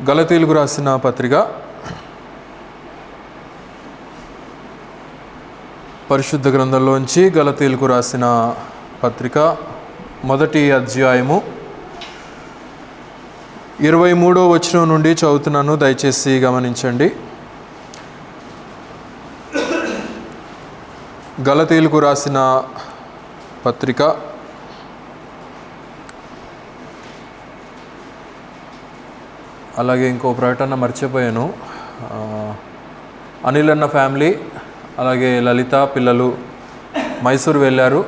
గలతీయులకు రాసిన పత్రిక పరిశుద్ధ గ్రంథంలోంచి గలతీయులకు రాసిన పత్రిక మొదటి అధ్యాయము 23వ వచనం నుండి చదువుతున్నాను, దయచేసి గమనించండి. గలతీయులకు రాసిన పత్రిక అలాగే ఇంకో ప్రకటన మర్చిపోయాను. అనిల్ అన్న ఫ్యామిలీ అలాగే లలిత పిల్లలు మైసూరు వెళ్ళారు.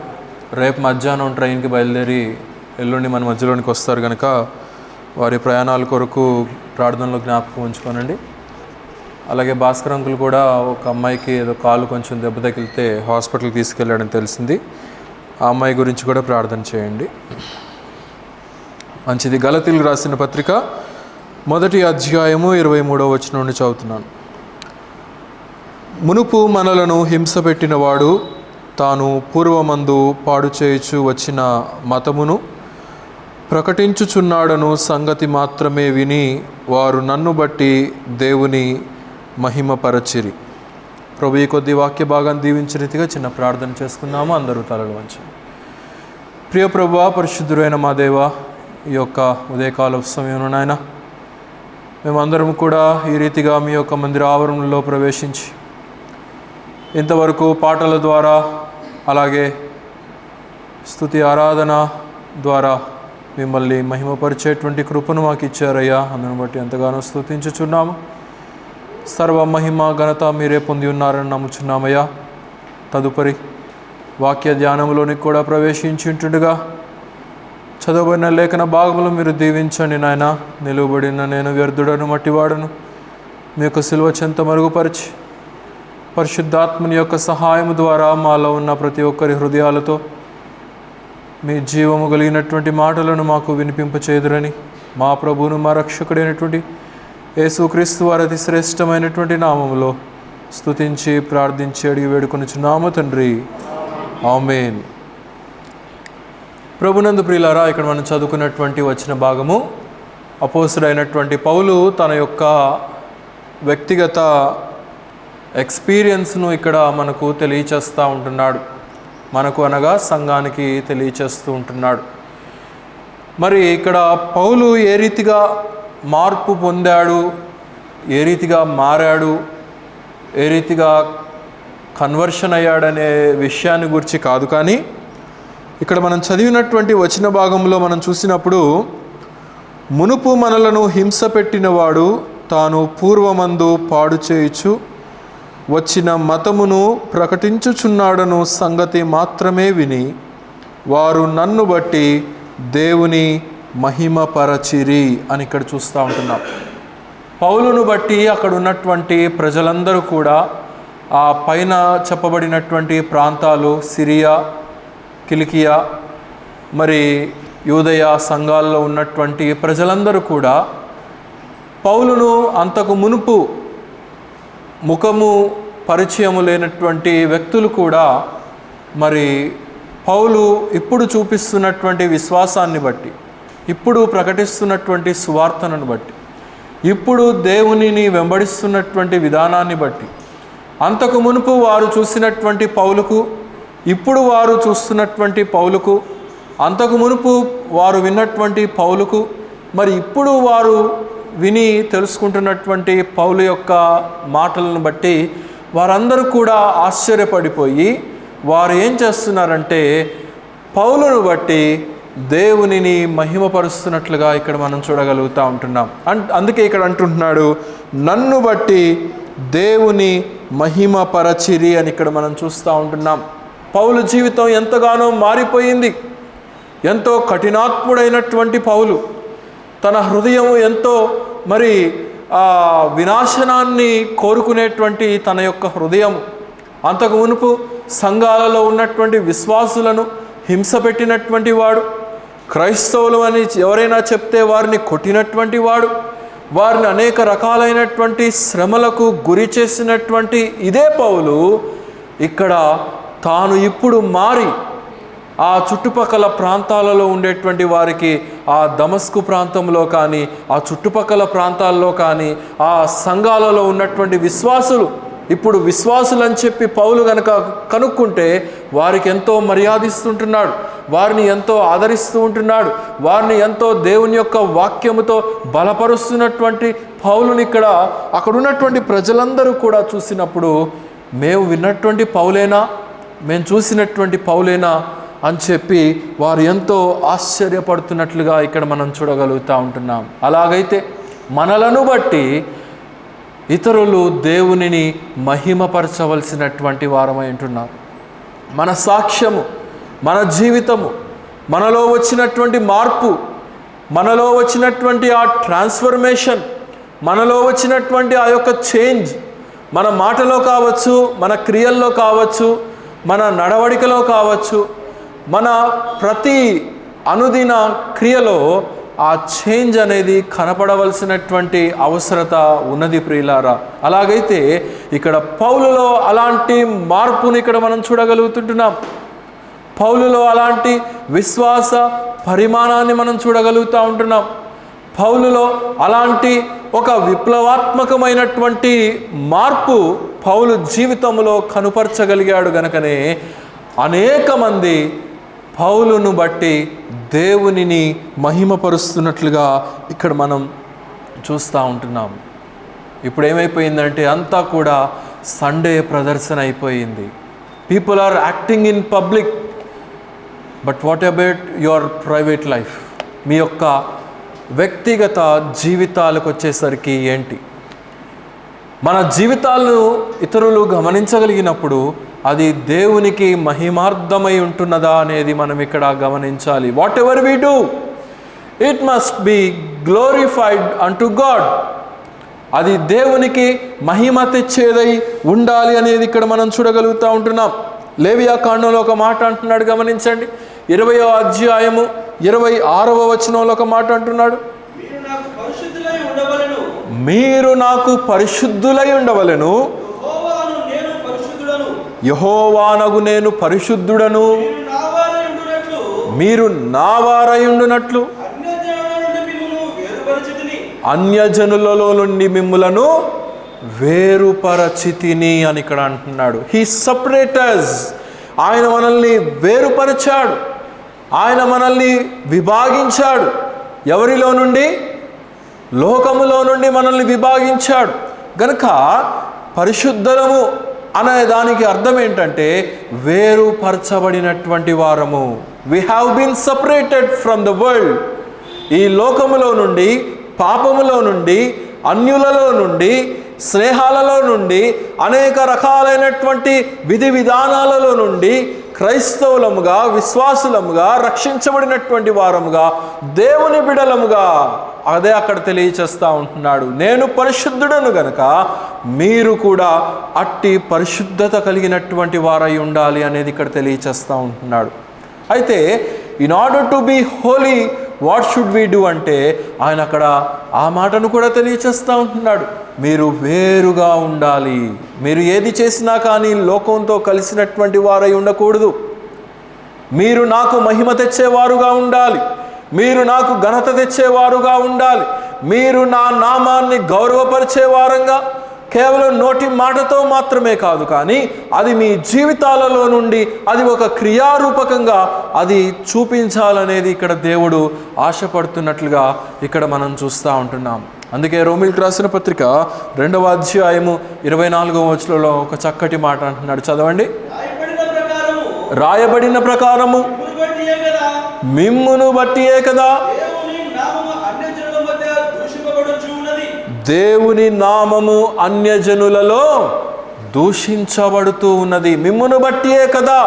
రేపు మధ్యాహ్నం ట్రైన్కి బయలుదేరి ఎల్లుండి మన మధ్యలోనికి వస్తారు కనుక వారి ప్రయాణాల కొరకు ప్రార్థనలో జ్ఞాపకం ఉంచుకోనండి. అలాగే భాస్కర్ అంకుల్ కూడా ఒక అమ్మాయికి ఏదో కాలు కొంచెం దెబ్బ తగిలితే హాస్పిటల్కి తీసుకెళ్ళాడని తెలిసింది. ఆ అమ్మాయి గురించి కూడా ప్రార్థన చేయండి. మంచిది. గలతీయులకు రాసిన పత్రిక మొదటి అధ్యాయము 23వ వచనం నుండి చదువుతున్నాను. మునుపు మనలను హింస పెట్టినవాడు తాను పూర్వమందు పాడు చేయుచు వచ్చిన మతమును ప్రకటించుచున్నాడను సంగతి మాత్రమే విని వారు నన్ను బట్టి దేవుని మహిమపరచిరి. ప్రభు ఈ కొద్ది వాక్య భాగాన్ని దీవించిన రీతిగా చిన్న ప్రార్థన చేసుకుందాము. అందరూ తలలు వంచండి. ప్రియ ప్రభువా, పరిశుద్ధుడైన మా దేవా, ఈ యొక్క ఉదయకాల సమయంలో నాయన మేమందరం కూడా ఈ రీతిగా మీ యొక్క మందిర ఆవరణలో ప్రవేశించి ఇంతవరకు పాటల ద్వారా అలాగే స్తుతి ఆరాధన ద్వారా మిమ్మల్ని మహిమపరిచేటువంటి కృపను మాకు ఇచ్చారయ్యా. అందును బట్టి ఎంతగానో స్తుతించుచున్నాము. సర్వ మహిమ ఘనత మీరే పొంది ఉన్నారని నమ్ముచున్నామయ్యా. తదుపరి వాక్య ధ్యానంలోనికి కూడా ప్రవేశించుంటుండగా చదవబడిన లేఖన భాగములు మీరు దీవించండి నాయన. నిలువబడిన నేను వ్యర్థుడను మట్టివాడను మీ యొక్క సిలువ చెంత మరుగుపరిచి పరిశుద్ధాత్మని యొక్క సహాయము ద్వారా మాలో ఉన్న ప్రతి ఒక్కరి హృదయాలతో మీ జీవము కలిగినటువంటి మాటలను మాకు వినిపింపచేదురని మా ప్రభువును మా రక్షకుడైనటువంటి యేసుక్రీస్తు వారి అతి శ్రేష్టమైనటువంటి నామములో స్తుతించి ప్రార్థించి అడిగి వేడుకొనుచున్నాము తండ్రి, ఆమేన్. ప్రభునందు ప్రియులారా, ఇక్కడ మనం చదువుకున్నటువంటి వచ్చిన భాగము అపోస్తుడైనటువంటి పౌలు తన యొక్క వ్యక్తిగత ఎక్స్పీరియన్స్ను ఇక్కడ మనకు తెలియచేస్తూ ఉంటున్నాడు. మనకు అనగా సంఘానికి తెలియచేస్తూ ఉంటున్నాడు. మరి ఇక్కడ పౌలు ఏ రీతిగా మార్పు పొందాడు, ఏ రీతిగా మారాడు, ఏ రీతిగా కన్వర్షన్ అయ్యాడనే విషయాన్ని గురించి కాదు, కానీ ఇక్కడ మనం చదివినటువంటి వచన భాగంలో మనం చూసినప్పుడు మునుపు మనలను హింస పెట్టినవాడు తాను పూర్వమందు పాడు చేయుచు వచ్చిన మతమును ప్రకటించుచున్నాడను సంగతి మాత్రమే విని వారు నన్ను బట్టి దేవుని మహిమపరచిరి అని ఇక్కడ చూస్తూ ఉంటున్నాం. పౌలును బట్టి అక్కడ ఉన్నటువంటి ప్రజలందరూ కూడా ఆ పైన చెప్పబడినటువంటి ప్రాంతాలు సిరియా, కిలికియా, మరి యూదయ సంఘాల్లో ఉన్నటువంటి ప్రజలందరూ కూడా పౌలును అంతకు మునుపు ముఖము పరిచయము లేనటువంటి వ్యక్తులు కూడా మరి పౌలు ఇప్పుడు చూపిస్తున్నటువంటి విశ్వాసాన్ని బట్టి, ఇప్పుడు ప్రకటిస్తున్నటువంటి సువార్తను బట్టి, ఇప్పుడు దేవునిని వెంబడిస్తున్నటువంటి విధానాన్ని బట్టి అంతకు మునుపు వారు చూసినటువంటి పౌలుకు, ఇప్పుడు వారు చూస్తున్నటువంటి పౌలుకు, అంతకు మునుపు వారు విన్నటువంటి పౌలుకు, మరి ఇప్పుడు వారు విని తెలుసుకుంటున్నటువంటి పౌలు యొక్క మాటలను బట్టి వారందరూ కూడా ఆశ్చర్యపడిపోయి వారు ఏం చేస్తున్నారంటే పౌలును బట్టి దేవునిని మహిమపరుస్తున్నట్లుగా ఇక్కడ మనం చూడగలుగుతూ ఉంటున్నాం. అందుకే ఇక్కడ అంటుంటున్నాడు, నన్ను బట్టి దేవుని మహిమపరచిరి అని ఇక్కడ మనం చూస్తూ ఉంటున్నాం. పౌలు జీవితం ఎంతగానో మారిపోయింది. ఎంతో కఠినాత్ముడైనటువంటి పౌలు, తన హృదయం ఎంతో మరి వినాశనాన్ని కోరుకునేటువంటి తన యొక్క హృదయం, అంతకు మునుపు సంఘాలలో ఉన్నటువంటి విశ్వాసులను హింస పెట్టినటువంటి వాడు, క్రైస్తవులు అని ఎవరైనా చెప్తే వారిని కొట్టినటువంటి వాడు, వారిని అనేక రకాలైనటువంటి శ్రమలకు గురి చేసినటువంటి ఇదే పౌలు ఇక్కడ తాను ఇప్పుడు మారి ఆ చుట్టుపక్కల ప్రాంతాలలో ఉండేటువంటి వారికి ఆ దమస్కు ప్రాంతంలో కానీ ఆ చుట్టుపక్కల ప్రాంతాల్లో కానీ ఆ సంఘాలలో ఉన్నటువంటి విశ్వాసులు, ఇప్పుడు విశ్వాసులు అని చెప్పి పౌలు గనక కనుక్కుంటే వారికి ఎంతో మర్యాదిస్తుంటున్నాడు, వారిని ఎంతో ఆదరిస్తూ ఉంటున్నాడు, వారిని ఎంతో దేవుని యొక్క వాక్యముతో బలపరుస్తున్నటువంటి పౌలుని ఇక్కడ అక్కడ ఉన్నటువంటి ప్రజలందరూ కూడా చూసినప్పుడు మేము విన్నటువంటి పౌలేనా, మేము చూసినటువంటి పౌలేనా అని చెప్పి వారు ఎంతో ఆశ్చర్యపడుతున్నట్లుగా ఇక్కడ మనం చూడగలుగుతూ ఉంటున్నాం. అలాగైతే మనలను బట్టి ఇతరులు దేవునిని మహిమపరచవలసినటువంటి వారమై ఉంటున్నారు. మన సాక్ష్యము, మన జీవితము, మనలో వచ్చినటువంటి మార్పు, మనలో వచ్చినటువంటి ఆ ట్రాన్స్ఫర్మేషన్, మనలో వచ్చినటువంటి ఆ యొక్క చేంజ్ మన మాటలో కావచ్చు, మన క్రియల్లో కావచ్చు, మన నడవడికలో కావచ్చు, మన ప్రతి అనుదిన క్రియలో ఆ చేంజ్ అనేది కనపడవలసినటువంటి అవసరత ఉన్నది ప్రియులారా. అలాగైతే ఇక్కడ పౌలులో అలాంటి మార్పుని ఇక్కడ మనం చూడగలుగుతుంటున్నాం. పౌలులో అలాంటి విశ్వాస పరిమాణాన్ని మనం చూడగలుగుతూ ఉంటున్నాం. పౌలులో అలాంటి ఒక విప్లవాత్మకమైనటువంటి మార్పు పౌలు జీవితంలో కనుపరచగలిగాడు గనుకనే అనేక మంది పౌలును బట్టి దేవునిని మహిమపరుస్తున్నట్లుగా ఇక్కడ మనం చూస్తూ ఉంటున్నాం. ఇప్పుడు ఏమైపోయిందంటే అంతా కూడా సండే ప్రదర్శన అయిపోయింది. People are acting in public, but what about your private life? మీ యొక్క వ్యక్తిగత జీవితాలకు వచ్చేసరికి ఏంటి? మన జీవితాలను ఇతరులు గమనించగలిగినప్పుడు అది దేవునికి మహిమార్థమై ఉంటున్నదా అనేది మనం ఇక్కడ గమనించాలి. Whatever we do, it must be glorified unto God. అది దేవునికి మహిమ తెచ్చేదై ఉండాలి అనేది ఇక్కడ మనం చూడగలుగుతూ ఉంటున్నాం. లేవియా కాండంలో ఒక మాట అంటున్నాడు, గమనించండి. 20వ అధ్యాయము 26వ వచనంలో ఒక మాట అంటున్నాడు, మీరు నాకు పరిశుద్ధులై ఉండవలెను, యెహోవానగు నేను పరిశుద్ధుడను, మీరు నా వారై ఉండునట్లు అన్యజనులలో నుండి మిమ్ములను వేరుపరచితిని అని ఇక్కడ అంటున్నాడు. He separators. ఆయన మనల్ని వేరుపరిచాడు, ఆయన మనల్ని విభాగించాడు. ఎవరిలో నుండి? లోకములో నుండి మనల్ని విభాగించాడు. గనుక పరిశుద్ధులము అనే దానికి అర్థం ఏంటంటే వేరుపరచబడినటువంటి వారము. We have been separated from the world. ఈ లోకములో నుండి, పాపములో నుండి, అన్యులలో నుండి, స్నేహాలలో నుండి, అనేక రకాలైనటువంటి విధి విధానాలలో నుండి క్రైస్తవులముగా, విశ్వాసులముగా, రక్షించబడినటువంటి వారముగా, దేవుని బిడలముగా అదే అక్కడ తెలియచేస్తూ ఉంటున్నాడు. నేను పరిశుద్ధుడను గనక మీరు కూడా అట్టి పరిశుద్ధత కలిగినటువంటి వారై ఉండాలి అనేది ఇక్కడ తెలియచేస్తూ ఉంటున్నాడు. అయితే in order to be holy what should we do అంటే ఆయన అక్కడ ఆ మాటను కూడా తెలియచేస్తూ ఉంటున్నాడు. మీరు వేరుగా ఉండాలి. మీరు ఏది చేసినా కానీ లోకంతో కలిసినటువంటి వారై ఉండకూడదు. మీరు నాకు మహిమ తెచ్చేవారుగా ఉండాలి. మీరు నాకు ఘనత తెచ్చేవారుగా ఉండాలి. మీరు నా నామాన్ని గౌరవపరిచేవారంగా కేవలం నోటి మాటతో మాత్రమే కాదు, కానీ అది మీ జీవితాలలో నుండి అది ఒక క్రియారూపకంగా అది చూపించాలనేది ఇక్కడ దేవుడు ఆశపడుతున్నట్లుగా ఇక్కడ మనం చూస్తూ ఉంటున్నాం. అందుకే రోమీయులకు రాసిన పత్రిక 2వ అధ్యాయము 24వ వచనంలో ఒక చక్కటి మాట అంటున్నాడు, చదవండి. రాయబడిన ప్రకారము మిమ్మును బట్టియే కదా దేవుని నామము అన్యజనులలో దూషించబడుతూ ఉన్నది. మిమ్మును బట్టియే కదా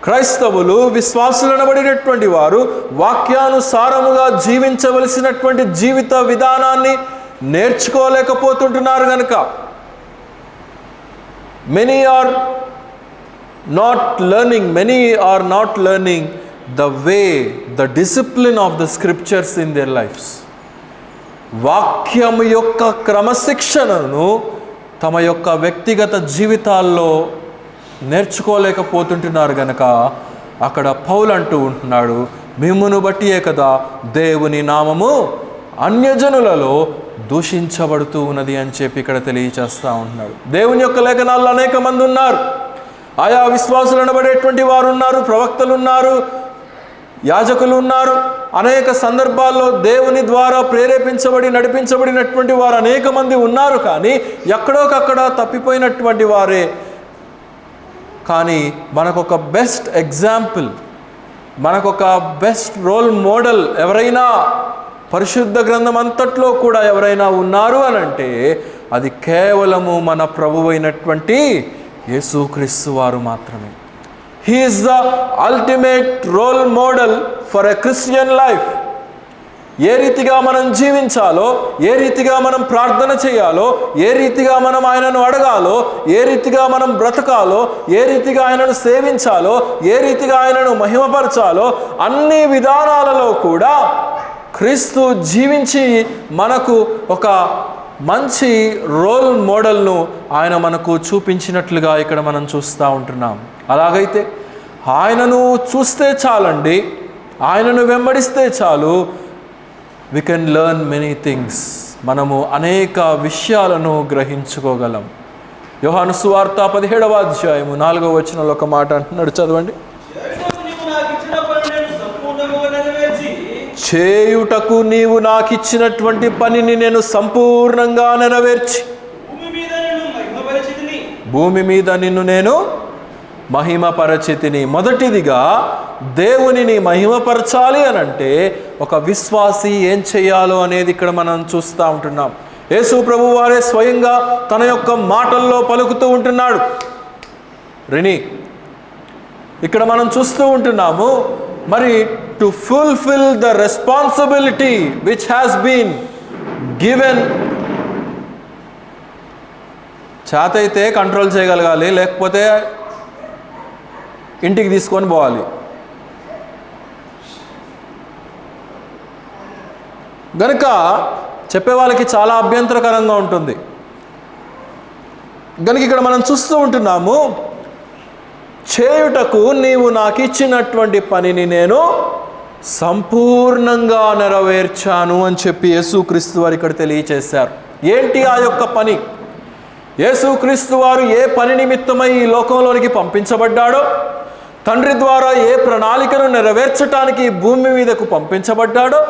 క్రైస్తవులు, విశ్వాసులనబడినటువంటి వారు వాక్యానుసారముగా జీవించవలసినటువంటి జీవిత విధానాన్ని నేర్చుకోలేకపోతుంటున్నారు కనుక many are not learning the way, the discipline of the scriptures in their lives. వాక్యము యొక్క క్రమశిక్షణను తమ యొక్క వ్యక్తిగత జీవితాల్లో నేర్చుకోలేకపోతుంటున్నారు గనక అక్కడ పౌలు అంటూ ఉంటున్నాడు, మిమ్మును బట్టియే కదా దేవుని నామము అన్యజనులలో దూషించబడుతూ ఉన్నది అని చెప్పి ఇక్కడ తెలియచేస్తూ ఉంటున్నాడు. దేవుని యొక్క లేఖనాల్లో అనేక మంది ఉన్నారు, ఆయా విశ్వాసులు అనబడేటువంటి వారు ఉన్నారు, ప్రవక్తలు ఉన్నారు, యాజకులు ఉన్నారు. అనేక సందర్భాల్లో దేవుని ద్వారా ప్రేరేపించబడి నడిపించబడినటువంటి వారు అనేక మంది ఉన్నారు. కానీ ఎక్కడోకక్కడ తప్పిపోయినటువంటి వారే. కానీ మనకొక బెస్ట్ ఎగ్జాంపుల్, మనకొక బెస్ట్ రోల్ మోడల్ ఎవరైనా పరిశుద్ధ గ్రంథం అంతట్లో కూడా ఎవరైనా ఉన్నారు అని అంటే అది కేవలము మన ప్రభువు అయినటువంటి యేసుక్రీస్తు వారు మాత్రమే. He is the ultimate role model for a Christian life. ఏ రీతిగా మనం జీవించాలో, ఏ రీతిగా మనం ప్రార్థన చేయాలో, ఏ రీతిగా మనం ఆయనను అడగాలో, ఏ రీతిగా మనం బ్రతకాలో, ఏ రీతిగా ఆయనను సేవించాలో, ఏ రీతిగా ఆయనను మహిమపరచాలో అన్ని విధానాలలో కూడా క్రీస్తు జీవించి మనకు ఒక మంచి రోల్ మోడల్ను ఆయన మనకు చూపించినట్లుగా ఇక్కడ మనం చూస్తూ ఉంటున్నాం. అలాగైతే ఆయనను చూస్తే చాలండి, ఆయనను వెంబడిస్తే చాలు, we can learn many things. మనము అనేక విషయాలను గ్రహించుకోగలం. యోహాను సువార్త 17వ అధ్యాయము 4వ వచనంలో ఒక మాట అంటున్నాడు, చదవండి. చేయుటకు నీవు నాకు ఇచ్చినటువంటి పనిని నేను సంపూర్ణంగా నెరవేర్చి భూమి మీద నిన్ను నేను మహిమపరచితిని. మొదటిదిగా దేవునిని మహిమపరచాలి అని అంటే ఒక విశ్వాసి ఏం చేయాలో అనేది ఇక్కడ మనం చూస్తూ ఉంటున్నాం. యేసు ప్రభు వారే స్వయంగా తన యొక్క మాటల్లో పలుకుతూ ఉంటున్నాడు. ఇక్కడ మనం చూస్తూ ఉంటున్నాము, మరి to fulfil the responsibility which has been given. చేతైతే కంట్రోల్ చేయగలగాలి, లేకపోతే ఇంటికి తీసుకొని పోవాలి. గనుక చెప్పే వాళ్ళకి చాలా అభ్యంతరకరంగా ఉంటుంది. గనుక ఇక్కడ మనం చూస్తూ ఉంటున్నాము, చేయుటకు నీవు నాకు ఇచ్చినటువంటి పనిని నేను సంపూర్ణంగా నెరవేర్చాను అని చెప్పి యేసుక్రీస్తు వారు ఇక్కడ తెలియచేశారు. ఏంటి ఆ యొక్క పని? యేసుక్రీస్తు వారు ఏ పని నిమిత్తమై ఈ లోకంలోనికి పంపించబడ్డాడో, తండ్రి ద్వారా ఏ ప్రణాళికను నెరవేర్చడానికి భూమి మీదకు పంపించబడ్డాడో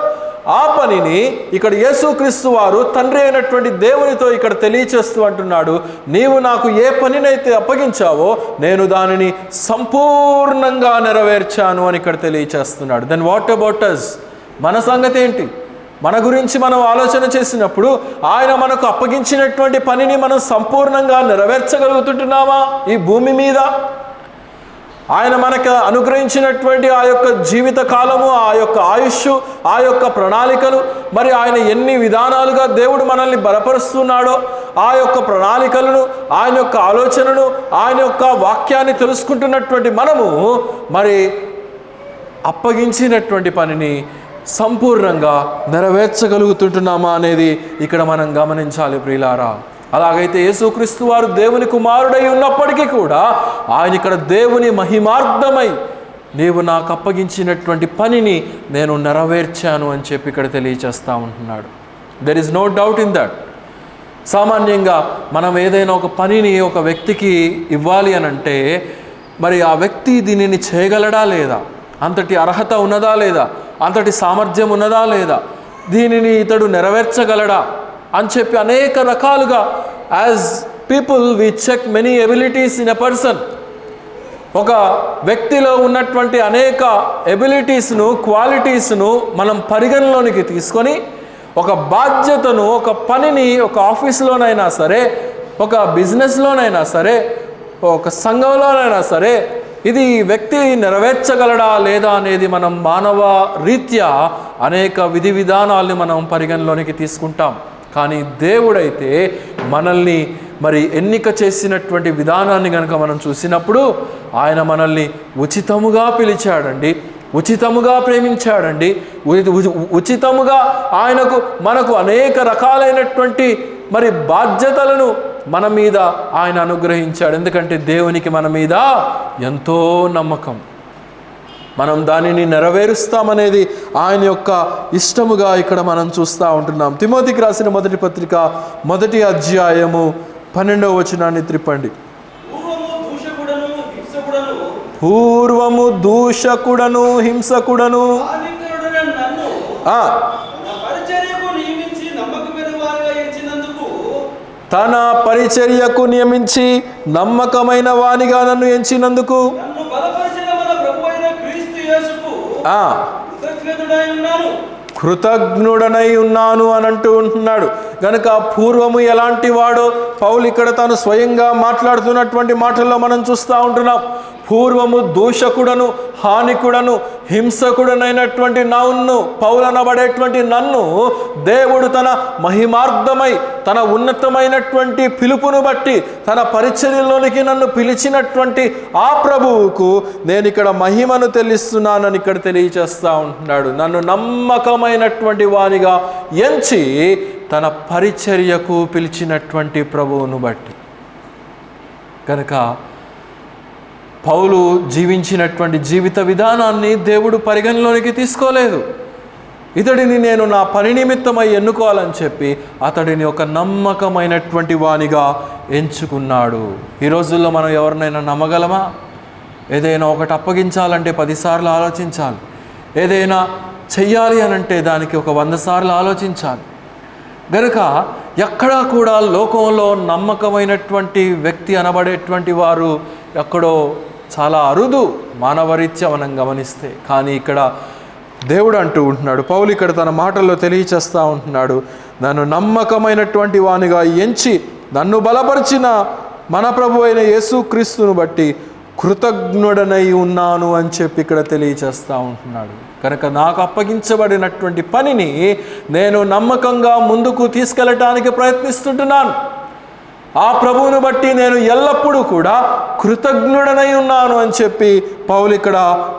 ఆ పనిని ఇక్కడ యేసుక్రీస్తు వారు తండ్రి అయినటువంటి దేవునితో ఇక్కడ తెలియచేస్తూ అంటున్నాడు, నీవు నాకు ఏ పనినైతే అప్పగించావో నేను దానిని సంపూర్ణంగా నెరవేర్చాను అని ఇక్కడ తెలియచేస్తున్నాడు. Then what about us? మన సంగతి ఏంటి? మన గురించి మనం ఆలోచన చేసినప్పుడు ఆయన మనకు అప్పగించినటువంటి పనిని మనం సంపూర్ణంగా నెరవేర్చగలుగుతుంటున్నామా ఈ భూమి మీద? ఆయన మనకు అనుగ్రహించినటువంటి ఆ యొక్క జీవిత కాలము, ఆ యొక్క ఆయుష్, ఆ యొక్క ప్రణాళికలు, మరి ఆయన ఎన్ని విధానాలుగా దేవుడు మనల్ని బలపరుస్తున్నాడో ఆ యొక్క ప్రణాళికలను, ఆయన యొక్క ఆలోచనను, ఆయన యొక్క వాక్యాన్ని తెలుసుకుంటున్నటువంటి మనము మరి అప్పగించినటువంటి పనిని సంపూర్ణంగా నెరవేర్చగలుగుతుంటున్నామా అనేది ఇక్కడ మనం గమనించాలి ప్రియులారా. అలాగైతే యేసుక్రీస్తు వారు దేవుని కుమారుడై ఉన్నప్పటికీ కూడా ఆయన ఇక్కడ దేవుని మహిమార్థమై నీవు నాకు అప్పగించినటువంటి పనిని నేను నెరవేర్చాను అని చెప్పి ఇక్కడ తెలియచేస్తూ ఉంటున్నాడు. There is no doubt in that. సామాన్యంగా మనం ఏదైనా ఒక పనిని ఒక వ్యక్తికి ఇవ్వాలి అని అంటే మరి ఆ వ్యక్తి దీనిని చేయగలడా లేదా, అంతటి అర్హత ఉన్నదా లేదా, అంతటి సామర్థ్యం ఉన్నదా లేదా, దీనిని ఇతడు నెరవేర్చగలడా అని చెప్పి అనేక రకాలుగా as people we check many abilities in a person. ఒక వ్యక్తిలో ఉన్నటువంటి అనేక ఎబిలిటీస్ను, క్వాలిటీస్ను మనం పరిగణలోనికి తీసుకొని ఒక బాధ్యతను, ఒక పనిని ఒక ఆఫీస్లోనైనా సరే, ఒక బిజినెస్లోనైనా సరే, ఒక సంఘంలోనైనా సరే ఇది వ్యక్తి నెరవేర్చగలడా లేదా అనేది మనం మానవ రీత్యా అనేక విధి విధానాల్ని మనం పరిగణలోనికి తీసుకుంటాం. కానీ దేవుడైతే మనల్ని మరి ఎన్నిక చేసినటువంటి విధానాన్ని కనుక మనం చూసినప్పుడు ఆయన మనల్ని ఉచితముగా పిలిచాడండి, ఉచితముగా ప్రేమించాడండి, ఉచితముగా మనకు అనేక రకాలైనటువంటి మరి బాధ్యతలను మన మీద ఆయన అనుగ్రహించాడు. ఎందుకంటే దేవునికి మన మీద ఎంతో నమ్మకం. మనం దానిని నెరవేరుస్తామనేది ఆయన యొక్క ఇష్టముగా ఇక్కడ మనం చూస్తూ ఉంటున్నాం. తిమోతికి రాసిన మొదటి పత్రిక 1వ అధ్యాయము 12వ వచనాన్ని త్రిప్పండి. పూర్వము దూషకుడను హింసకుడను తన పరిచర్యకు నియమించి నమ్మకమైన వానిగా నన్ను ఎంచినందుకు కృతజ్ఞుడనై ఉన్నాను అని అంటూ ఉంటున్నాడు. కనుక పూర్వము ఎలాంటి వాడో పౌలు ఇక్కడ తాను స్వయంగా మాట్లాడుతున్నటువంటి మాటల్లో మనం చూస్తూ ఉంటున్నాం. పూర్వము దూషకుడను హానికుడను హింసకుడనైనటువంటి నన్ను, పౌలనబడేటువంటి నన్ను దేవుడు తన మహిమార్థమై తన ఉన్నతమైనటువంటి పిలుపును బట్టి తన పరిచర్యలోనికి నన్ను పిలిచినటువంటి ఆ ప్రభువుకు నేను ఇక్కడ మహిమను తెలుస్తున్నానని ఇక్కడ తెలియచేస్తూ ఉంటున్నాడు. నన్ను నమ్మకమైనటువంటి వానిగా ఎంచి తన పరిచర్యకు పిలిచినటువంటి ప్రభువును బట్టి. కనుక పౌలు జీవించినటువంటి జీవిత విధానాన్ని దేవుడు పరిగణలోనికి తీసుకోలేదు. ఇతడిని నేను నా పని నిమిత్తమై ఎన్నుకోవాలని చెప్పి అతడిని ఒక నమ్మకమైనటువంటి వానిగా ఎంచుకున్నాడు. ఈ రోజుల్లో మనం ఎవరినైనా నమ్మగలమా? ఏదైనా ఒకటి అప్పగించాలంటే 10 సార్లు ఆలోచించాలి. ఏదైనా చెయ్యాలి అనంటే దానికి ఒక 100 సార్లు ఆలోచించాలి. గనుక ఎక్కడా కూడా లోకంలో నమ్మకమైనటువంటి వ్యక్తి అనబడేటువంటి వారు ఎక్కడో చాలా అరుదు మానవరీత్యా మనం గమనిస్తే. కానీ ఇక్కడ దేవుడు అంటూ ఉంటున్నాడు, పౌలు ఇక్కడ తన మాటల్లో తెలియచేస్తూ ఉంటున్నాడు, నన్ను నమ్మకమైనటువంటి వానిగా ఎంచి నన్ను బలపరిచిన మన ప్రభు అయిన యేసుక్రీస్తును బట్టి కృతజ్ఞుడనై ఉన్నాను అని చెప్పి ఇక్కడ తెలియచేస్తూ ఉంటున్నాడు. కనుక నాకు అప్పగించబడినటువంటి పనిని నేను నమ్మకంగా ముందుకు తీసుకెళ్ళటానికి ప్రయత్నిస్తుంటున్నాను. ఆ ప్రభువును బట్టి నేను ఎల్లప్పుడూ కూడా కృతజ్ఞుడనై ఉన్నాను అని చెప్పి పౌలు ఇక్కడ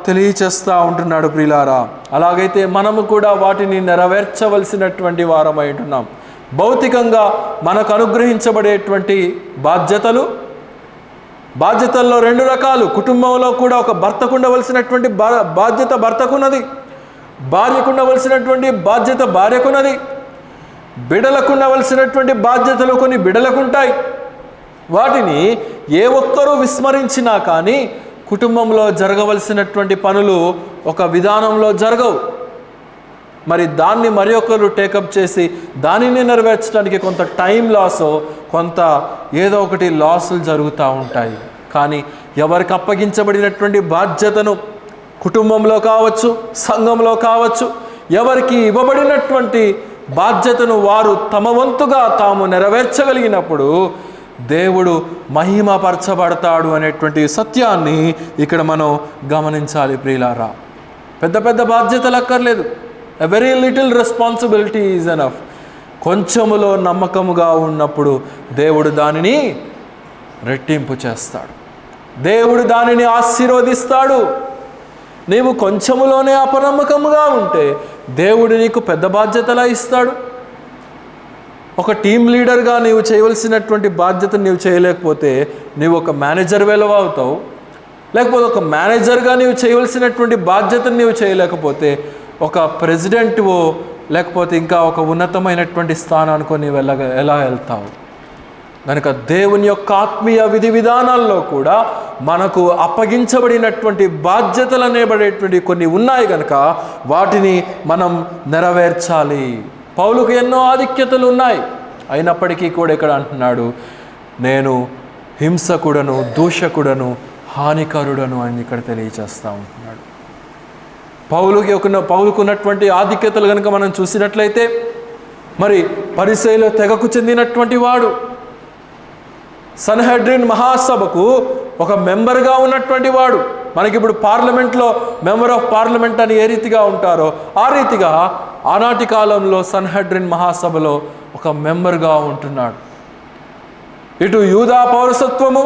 తెలియచేస్తూ ఉంటున్నాడు. ప్రియులారా, అలాగైతే మనము కూడా వాటిని నెరవేర్చవలసినటువంటి వారమై ఉంటున్నాం. భౌతికంగా మనకు అనుగ్రహించబడేటువంటి బాధ్యతల్లో 2 రకాలు. కుటుంబంలో కూడా ఒక భర్తకు ఉండవలసినటువంటి బాధ్యత భర్తకున్నది, భార్యకు ఉండవలసినటువంటి బాధ్యత భార్యకున్నది, బిడలకు ఉండవలసినటువంటి బాధ్యతలు కొన్ని బిడలకుంటాయి. వాటిని ఏ ఒక్కరూ విస్మరించినా కానీ కుటుంబంలో జరగవలసినటువంటి పనులు ఒక విధానంలో జరగవు. మరి దాన్ని మరి ఒకరు టేకప్ చేసి దానిని నెరవేర్చడానికి కొంత టైం లాసో కొంత ఏదో ఒకటి లాసులు జరుగుతూ ఉంటాయి. కానీ ఎవరికి అప్పగించబడినటువంటి బాధ్యతను కుటుంబంలో కావచ్చు, సంఘంలో కావచ్చు, ఎవరికి ఇవ్వబడినటువంటి బాధ్యతను వారు తమ వంతుగా తాము నెరవేర్చగలిగినప్పుడు దేవుడు మహిమపరచబడతాడు అనేటువంటి సత్యాన్ని ఇక్కడ మనం గమనించాలి. ప్రియులారా, పెద్ద పెద్ద బాధ్యతలు అక్కర్లేదు. A very little responsibility is enough. కొంచెములో నమ్మకముగా ఉన్నప్పుడు దేవుడు దానిని రెట్టింపు చేస్తాడు, దేవుడు దానిని ఆశీర్వదిస్తాడు. నీవు కొంచెములోనే అపనమ్మకముగా ఉంటే దేవుడు నీకు పెద్ద బాధ్యతలా ఇస్తాడు. ఒక టీం లీడర్గా నీవు చేయవలసినటువంటి బాధ్యతను నీవు చేయలేకపోతే నీవు ఒక మేనేజర్ వెలవ అవుతావు. లేకపోతే ఒక మేనేజర్గా నీవు చేయవలసినటువంటి బాధ్యతను నీవు చేయలేకపోతే ఒక ప్రెసిడెంట్వో లేకపోతే ఇంకా ఒక ఉన్నతమైనటువంటి స్థానానికి నీవు ఎలా వెళ్తావు? కనుక దేవుని యొక్క ఆత్మీయ విధి విధానాల్లో కూడా మనకు అప్పగించబడినటువంటి బాధ్యతలు అనేబడేటువంటి కొన్ని ఉన్నాయి. కనుక వాటిని మనం నెరవేర్చాలి. పౌలుకు ఎన్నో ఆధిక్యతలు ఉన్నాయి, అయినప్పటికీ కూడా ఇక్కడ అంటున్నాడు, నేను హింసకుడను, దూషకుడను, హానికరుడను అని ఇక్కడ తెలియచేస్తూ ఉంటున్నాడు. పౌలుకున్నటువంటి ఆధిక్యతలు కనుక మనం చూసినట్లయితే, మరి పరిసయ్యుల తెగకు చెందినటువంటి వాడు, సన్హెడ్రిన్ మహాసభకు ఒక మెంబర్గా ఉన్నటువంటి వాడు. మనకిప్పుడు పార్లమెంట్లో మెంబర్ ఆఫ్ పార్లమెంట్ అని ఏ రీతిగా ఉంటారో ఆ రీతిగా ఆనాటి కాలంలో సన్హెడ్రిన్ మహాసభలో ఒక మెంబర్గా ఉంటున్నాడు. ఇటు యూదా పౌరసత్వము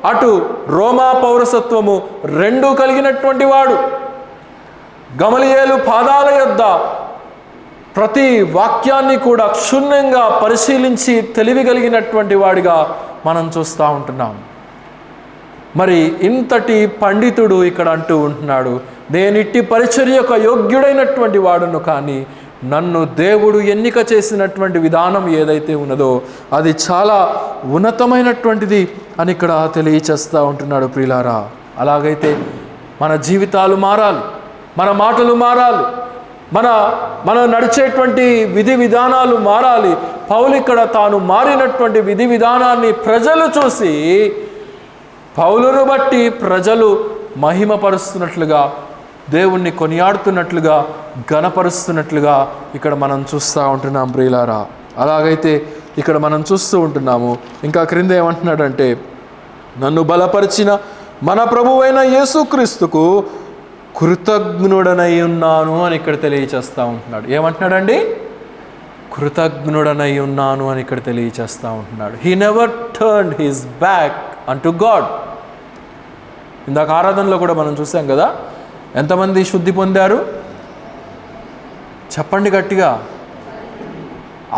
అటు రోమా పౌరసత్వము రెండూ కలిగినటువంటి వాడు. గమలియేలు పాదాల యొద్ద ప్రతి వాక్యాన్ని కూడా క్షుణ్ణంగా పరిశీలించి తెలివి కలిగినటువంటి వాడిగా మనం చూస్తూ ఉంటున్నాం. మరి ఇంతటి పండితుడు ఇక్కడ అంటూ ఉంటున్నాడు, నేను ఇట్టి పరిచర్యకు యోగ్యుడైనటువంటి వాడును, కానీ నన్ను దేవుడు ఎన్నిక చేసినటువంటి విధానం ఏదైతే ఉన్నదో అది చాలా ఉన్నతమైనటువంటిది అని ఇక్కడ తెలియచేస్తూ ఉంటున్నాడు ప్రియులారా. అలాగైతే మన జీవితాలు మారాలి, మన మాటలు మారాలి, మన నడిచేటువంటి విధి విధానాలు మారాలి. పౌలు ఇక్కడ తాను మారినటువంటి విధి విధానాన్ని ప్రజలు చూసి పౌలును బట్టి ప్రజలు మహిమపరుస్తున్నట్లుగా, దేవుణ్ణి కొనియాడుతున్నట్లుగా, ఘనపరుస్తున్నట్లుగా ఇక్కడ మనం చూస్తూ ఉంటున్నాం ప్రియులారా. అలాగైతే ఇక్కడ మనం చూస్తూ ఉంటున్నాము. ఇంకా క్రింద ఏమంటున్నాడంటే, నన్ను బలపరిచిన మన ప్రభువైన యేసుక్రీస్తుకు కృతజ్ఞుడనై ఉన్నాను అని ఇక్కడ తెలియచేస్తూ ఉంటున్నాడు. ఏమంటున్నాడండి? కృతజ్ఞుడనై ఉన్నాను అని ఇక్కడ తెలియచేస్తూ ఉంటున్నాడు. He never turned his back an to God. ఇందాక ఆరాధనలో కూడా మనం చూసాం కదా, ఎంతమంది శుద్ధి పొందారు చెప్పండి గట్టిగా.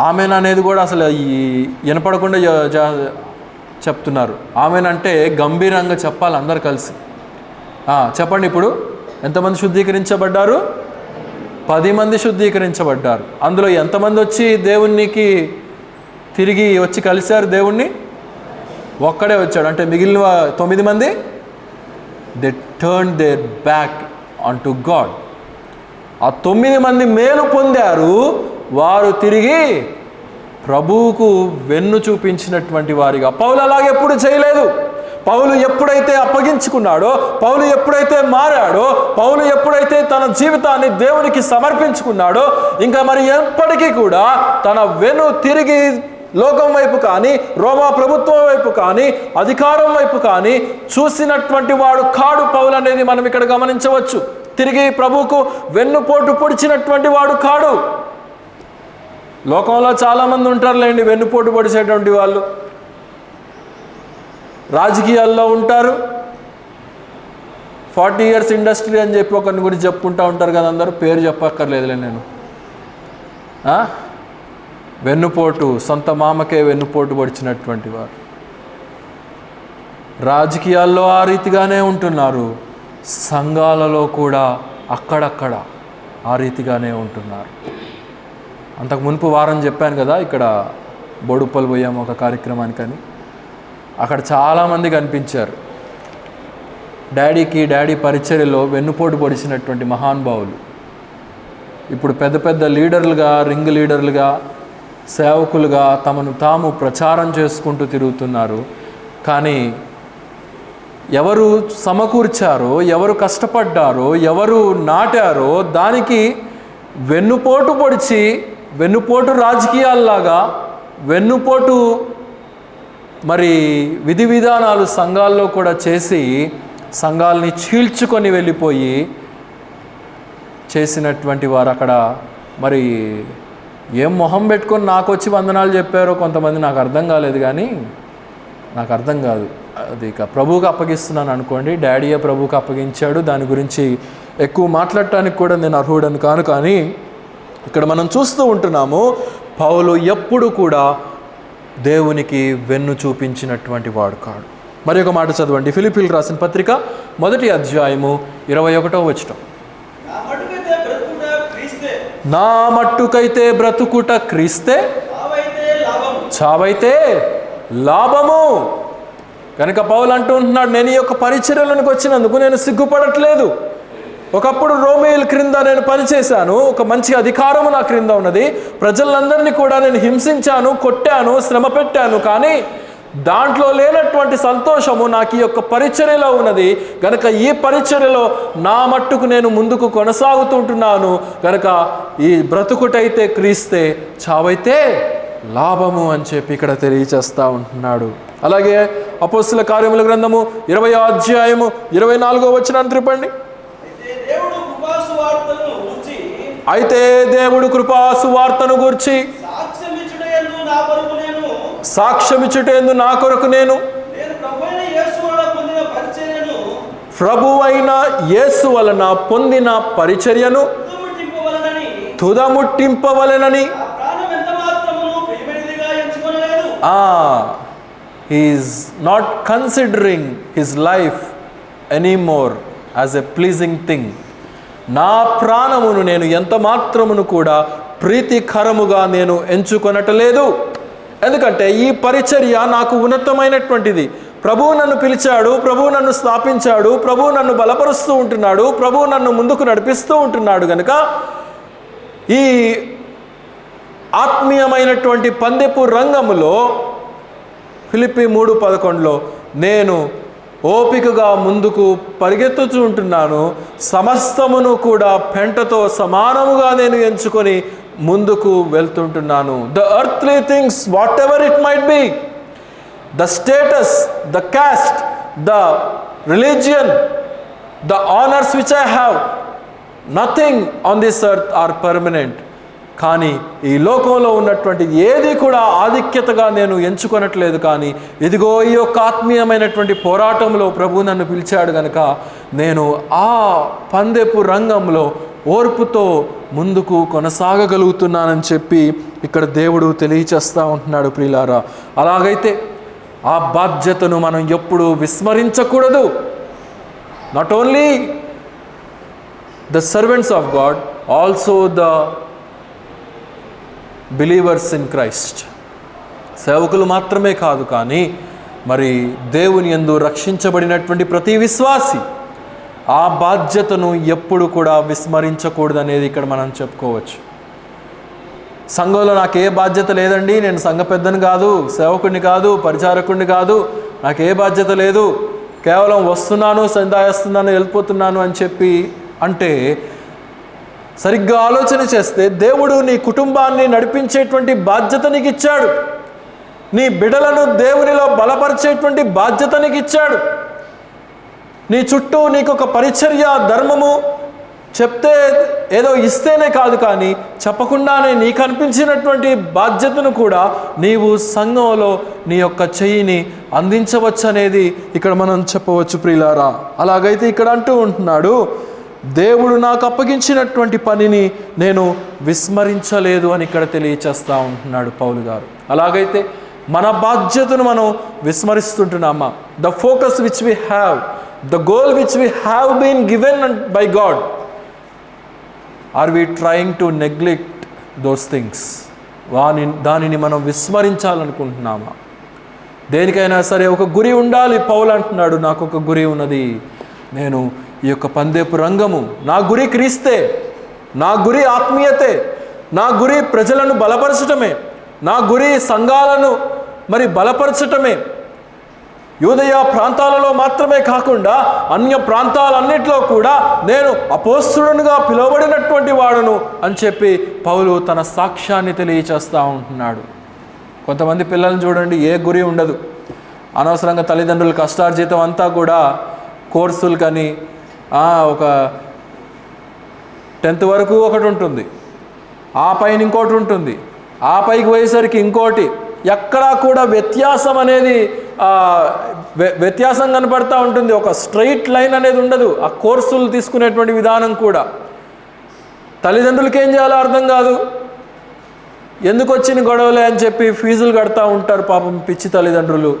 ఆమెన్ అనేది కూడా అసలు వినపడకుండా చెప్తున్నారు. ఆమెన్ అంటే గంభీరంగా చెప్పాలి అందరు కలిసి. చెప్పండి ఇప్పుడు ఎంతమంది శుద్ధీకరించబడ్డారు? 10 మంది శుద్ధీకరించబడ్డారు. అందులో ఎంతమంది వచ్చి దేవునికి తిరిగి వచ్చి కలిశారు? దేవుణ్ణి ఒక్కడే వచ్చాడు. అంటే మిగిలిన 9 మంది they turn their back on to God. ఆ 9 మంది మేలు పొందారు, వారు తిరిగి ప్రభువుకు వెన్ను చూపించినటువంటి వారిగా. పౌలు అలాగే ఎప్పుడు చేయలేదు. పౌలు ఎప్పుడైతే అప్పగించుకున్నాడో, పౌలు ఎప్పుడైతే మారాడో, పౌలు ఎప్పుడైతే తన జీవితాన్ని దేవునికి సమర్పించుకున్నాడో, ఇంకా మరి ఎప్పటికీ కూడా తన వెన్ను తిరిగి లోకం వైపు కానీ, రోమా ప్రభుత్వం వైపు కానీ, అధికారం వైపు కానీ చూసినటువంటి వాడు కాడు పౌలు అనేది మనం ఇక్కడ గమనించవచ్చు. తిరిగి ప్రభువుకు వెన్నుపోటు పొడిచినటువంటి వాడు కాడు. లోకంలో చాలామంది ఉంటారులేండి వెన్నుపోటు పొడిచేటువంటి వాళ్ళు. రాజకీయాల్లో ఉంటారు, 40 years ఇండస్ట్రీ అని చెప్పి ఒకరిని గురించి చెప్పుకుంటూ ఉంటారు కదా అందరూ. పేరు చెప్పక్కర్లేదులే నేను. వెన్నుపోటు, సొంత మామకే వెన్నుపోటు పొడిచినటువంటి వారు రాజకీయాల్లో ఆ రీతిగానే ఉంటున్నారు. సంఘాలలో కూడా అక్కడక్కడ ఆ రీతిగానే ఉంటున్నారు. అంతకు మునుపు వారం చెప్పాను కదా, ఇక్కడ బోడుప్పలు పోయాము ఒక కార్యక్రమానికని. అక్కడ చాలామంది కనిపించారు. డాడీ పరిచర్యలో వెన్నుపోటు పొడిచినటువంటి మహానుభావులు ఇప్పుడు పెద్ద పెద్ద లీడర్లుగా, రింగ్ లీడర్లుగా, సేవకులుగా తమను తాము ప్రచారం చేసుకుంటూ తిరుగుతున్నారు. కానీ ఎవరు సమకూర్చారో, ఎవరు కష్టపడ్డారో, ఎవరు నాటారో దానికి వెన్నుపోటు పొడిచి, వెన్నుపోటు రాజకీయాల్లాగా, వెన్నుపోటు మరి విధి విధానాలు సంఘాల్లో కూడా చేసి సంఘాలని చీల్చుకొని వెళ్ళిపోయి చేసినటువంటి వారు అక్కడ మరి ఏం మొహం పెట్టుకొని నాకు వచ్చి వందనాలు చెప్పారో కొంతమంది, నాకు అర్థం కాలేదు. కానీ నాకు అర్థం కాదు. అది ఇక ప్రభువుకి అప్పగిస్తున్నాను అనుకోండి. డాడీయే ప్రభువుకి అప్పగించాడు. దాని గురించి ఎక్కువ మాట్లాడటానికి కూడా నేను అర్హుడను కాను. కానీ ఇక్కడ మనం చూస్తూ ఉంటున్నాము, పౌలు ఎప్పుడు కూడా దేవునికి వెన్ను చూపించినటువంటి వాడు కాడు. మరి ఒక మాట చదవండి. ఫిలిప్పీయులకు రాసిన పత్రిక 1వ అధ్యాయము 21వ వచనం. నా మట్టుకైతే బ్రతుకుట క్రీస్తే, చావైతే లాభము. కనుక పౌలు అంటూ ఉంటున్నాడు, నేను ఈ యొక్క పరిచర్యలోనికి వచ్చినందుకు నేను సిగ్గుపడట్లేదు. ఒకప్పుడు రోమేయుల క్రింద నేను పనిచేశాను, ఒక మంచి అధికారము నా క్రింద ఉన్నది, ప్రజలందరినీ కూడా నేను హింసించాను, కొట్టాను, శ్రమ పెట్టాను. కానీ దాంట్లో లేనటువంటి సంతోషము నాకు ఈ యొక్క పరిచర్యలో ఉన్నది. కనుక ఈ పరిచర్యలో నా మట్టుకు నేను ముందుకు కొనసాగుతుంటున్నాను. కనుక ఈ బ్రతుకుటైతే క్రీస్తే, చావైతే లాభము అని చెప్పి ఇక్కడ తెలియచేస్తూ ఉంటున్నాడు. అలాగే అపోస్తల కార్యముల గ్రంథము 20వ అధ్యాయము 24వ వచనాన్ని త్రిపండి. అయితే దేవుడు కృపా సువార్తను గూర్చి సాక్ష్యమిచ్చుటేందు నా కొరకు నేను ప్రభువైన యేసు వలన పొందిన పరిచర్యను తుదముట్టింపవలెనని. He is not considering his life anymore as a pleasing thing. నా ప్రాణమును నేను ఎంత మాత్రమును కూడా ప్రీతికరముగా నేను ఎంచుకొనట్లేదు. ఎందుకంటే ఈ పరిచర్య నాకు ఉన్నతమైనటువంటిది. ప్రభువు నన్ను పిలిచాడు, ప్రభువు నన్ను స్థాపించాడు, ప్రభువు నన్ను బలపరుస్తూ ఉంటున్నాడు, ప్రభువు నన్ను ముందుకు నడిపిస్తూ ఉంటున్నాడు. కనుక ఈ ఆత్మీయమైనటువంటి పందెపు రంగములో ఫిలిప్పీ 3:11లో నేను ఓపికగా ముందుకు పరిగెత్తుచూ ఉంటున్నాను, సమస్తమును కూడా పెంటతో సమానముగా నేను ఎంచుకొని ముందుకు వెళ్తుంటున్నాను. The earthly things whatever it might be, the status, the caste, the religion, the honors which I have, nothing on this earth are permanent. కానీ ఈ లోకంలో ఉన్నటువంటి ఏది కూడా ఆధిక్యతగా నేను ఎంచుకొనట్లేదు. కానీ ఇదిగో ఈ యొక్క ఆత్మీయమైనటువంటి పోరాటంలో ప్రభు నన్ను పిలిచాడు కనుక నేను ఆ పందెపు రంగంలో ఓర్పుతో ముందుకు కొనసాగగలుగుతున్నానని చెప్పి ఇక్కడ దేవుడు తెలియచేస్తూ ఉంటున్నాడు. ప్రియులారా, అలాగైతే ఆ బాధ్యతను మనం ఎప్పుడూ విస్మరించకూడదు. Not only the servants of God, also the believers in Christ. సేవకులు మాత్రమే కాదు, కానీ మరి దేవుని యందు రక్షించబడినటువంటి ప్రతి విశ్వాసి ఆ బాధ్యతను ఎప్పుడు కూడా విస్మరించకూడదు అనేది ఇక్కడ మనం చెప్పుకోవచ్చు. సంఘంలో నాకు ఏ బాధ్యత లేదండి, నేను సంఘ పెద్దను కాదు, సేవకుడిని కాదు, పరిచారకుడిని కాదు, నాకు ఏ బాధ్యత లేదు, కేవలం వస్తున్నాను, సందాయిస్తున్నాను, వెళ్ళిపోతున్నాను అని చెప్పి అంటే సరిగ్గా ఆలోచన చేస్తే దేవుడు నీ కుటుంబాన్ని నడిపించేటువంటి బాధ్యత నీకు ఇచ్చాడు. నీ బిడ్డలను దేవునిలో బలపరిచేటువంటి బాధ్యత నీకు ఇచ్చాడు. నీ చుట్టూ నీకు ఒక పరిచర్య ధర్మము చెప్తే ఏదో ఇస్తేనే కాదు, కానీ చెప్పకుండానే నీకు అనిపించినటువంటి బాధ్యతను కూడా నీవు సంఘంలో నీ యొక్క చెయ్యిని అందించవచ్చు అనేది ఇక్కడ మనం చెప్పవచ్చు. ప్రియులారా, అలాగైతే ఇక్కడ అంటూ ఉంటున్నాడు, దేవుడు నాకు అప్పగించినటువంటి పనిని నేను విస్మరించలేదు అని ఇక్కడ తెలియచేస్తూ ఉంటున్నాడు పౌలు గారు. అలాగైతే మన బాధ్యతను మనం విస్మరిస్తుంటున్నామా? The focus which we have, the goal which we have been given by God, are we trying to neglect those things? దానిని మనం విస్మరించాలనుకుంటున్నామా? దేనికైనా సరే ఒక గురి ఉండాలి. పౌలు అంటున్నాడు, నాకు ఒక గురి ఉన్నది, నేను ఈ యొక్క పందెపు రంగము, నా గురి క్రీస్తే, నా గురి ఆత్మీయతే, నా గురి ప్రజలను బలపరచటమే, నా గురి సంఘాలను మరి బలపరచటమే. యూదయ ప్రాంతాలలో మాత్రమే కాకుండా అన్య ప్రాంతాలన్నిటిలో కూడా నేను అపోస్తలునిగా పిలువబడినటువంటి వాడును అని చెప్పి పౌలు తన సాక్ష్యాన్ని తెలియచేస్తూ ఉంటున్నాడు. కొంతమంది పిల్లల్ని చూడండి, ఏ గురి ఉండదు, అనవసరంగా తల్లిదండ్రుల కష్టార్జితం అంతా కూడా కోర్సులు కానీ ఒక 10th వరకు ఒకటి ఉంటుంది, ఆ పైన ఇంకోటి ఉంటుంది, ఆ పైకి పోయేసరికి ఇంకోటి, ఎక్కడా కూడా వ్యత్యాసం అనేది వ్యత్యాసం కనపడతా ఉంటుంది. ఒక స్ట్రైట్ లైన్ అనేది ఉండదు ఆ కోర్సులు తీసుకునేటువంటి విధానం కూడా. తల్లిదండ్రులకి ఏం చేయాలో అర్థం కాదు, ఎందుకు వచ్చిన గొడవలే అని చెప్పి ఫీజులు కడతా ఉంటారు పాపం పిచ్చి తల్లిదండ్రులు.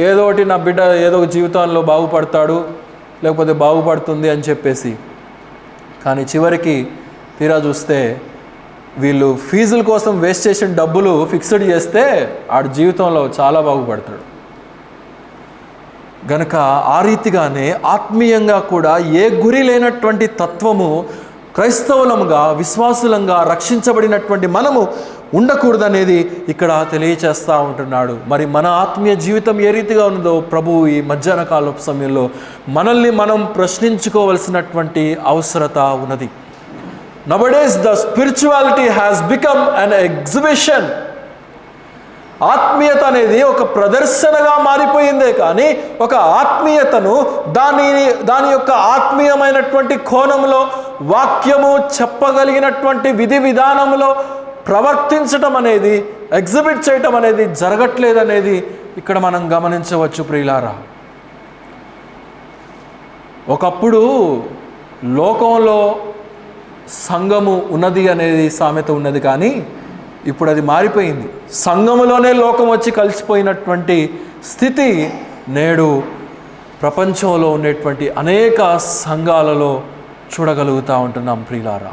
ఏదో ఒకటి నా బిడ్డ ఏదో ఒక జీవితంలో బాగుపడతాడు, లేకపోతే బాగుపడుతుంది అని చెప్పేసి. కానీ చివరికి తీరా చూస్తే వీళ్ళు ఫీజుల కోసం వేస్ట్ చేసిన డబ్బులు ఫిక్స్డ్ చేస్తే ఆడి జీవితంలో చాలా బాగుపడతాడు. గనుక ఆ రీతిగానే ఆత్మీయంగా కూడా ఏ గురి లేనటువంటి తత్వము క్రైస్తవులముగా, విశ్వాసులంగా రక్షించబడినటువంటి మనము ఉండకూడదనేది ఇక్కడ తెలియచేస్తూ ఉంటున్నాడు. మరి మన ఆత్మీయ జీవితం ఏ రీతిగా ఉన్నదో ప్రభువు ఈ మధ్యాహ్న కాలపు సమయంలో మనల్ని మనం ప్రశ్నించుకోవలసినటువంటి అవసరత ఉన్నది. Nowadays the spirituality has become an exhibition. ఆత్మీయత అనేది ఒక ప్రదర్శనగా మారిపోయిందే కానీ ఒక ఆత్మీయతను దాని యొక్క ఆత్మీయమైనటువంటి కోణంలో వాక్యము చెప్పగలిగినటువంటి విధి విధానంలో ప్రవర్తించటం అనేది, ఎగ్జిబిట్ చేయటం అనేది జరగట్లేదనేది ఇక్కడ మనం గమనించవచ్చు. ప్రియులారా, ఒకప్పుడు లోకంలో సంఘము ఉన్నది అనేది సామెత ఉన్నది, కానీ ఇప్పుడు అది మారిపోయింది. సంఘములోనే లోకం వచ్చి కలిసిపోయినటువంటి స్థితి నేడు ప్రపంచంలో ఉండేటువంటి అనేక సంఘాలలో చూడగలుగుతూ ఉంటున్నాం ప్రియులారా.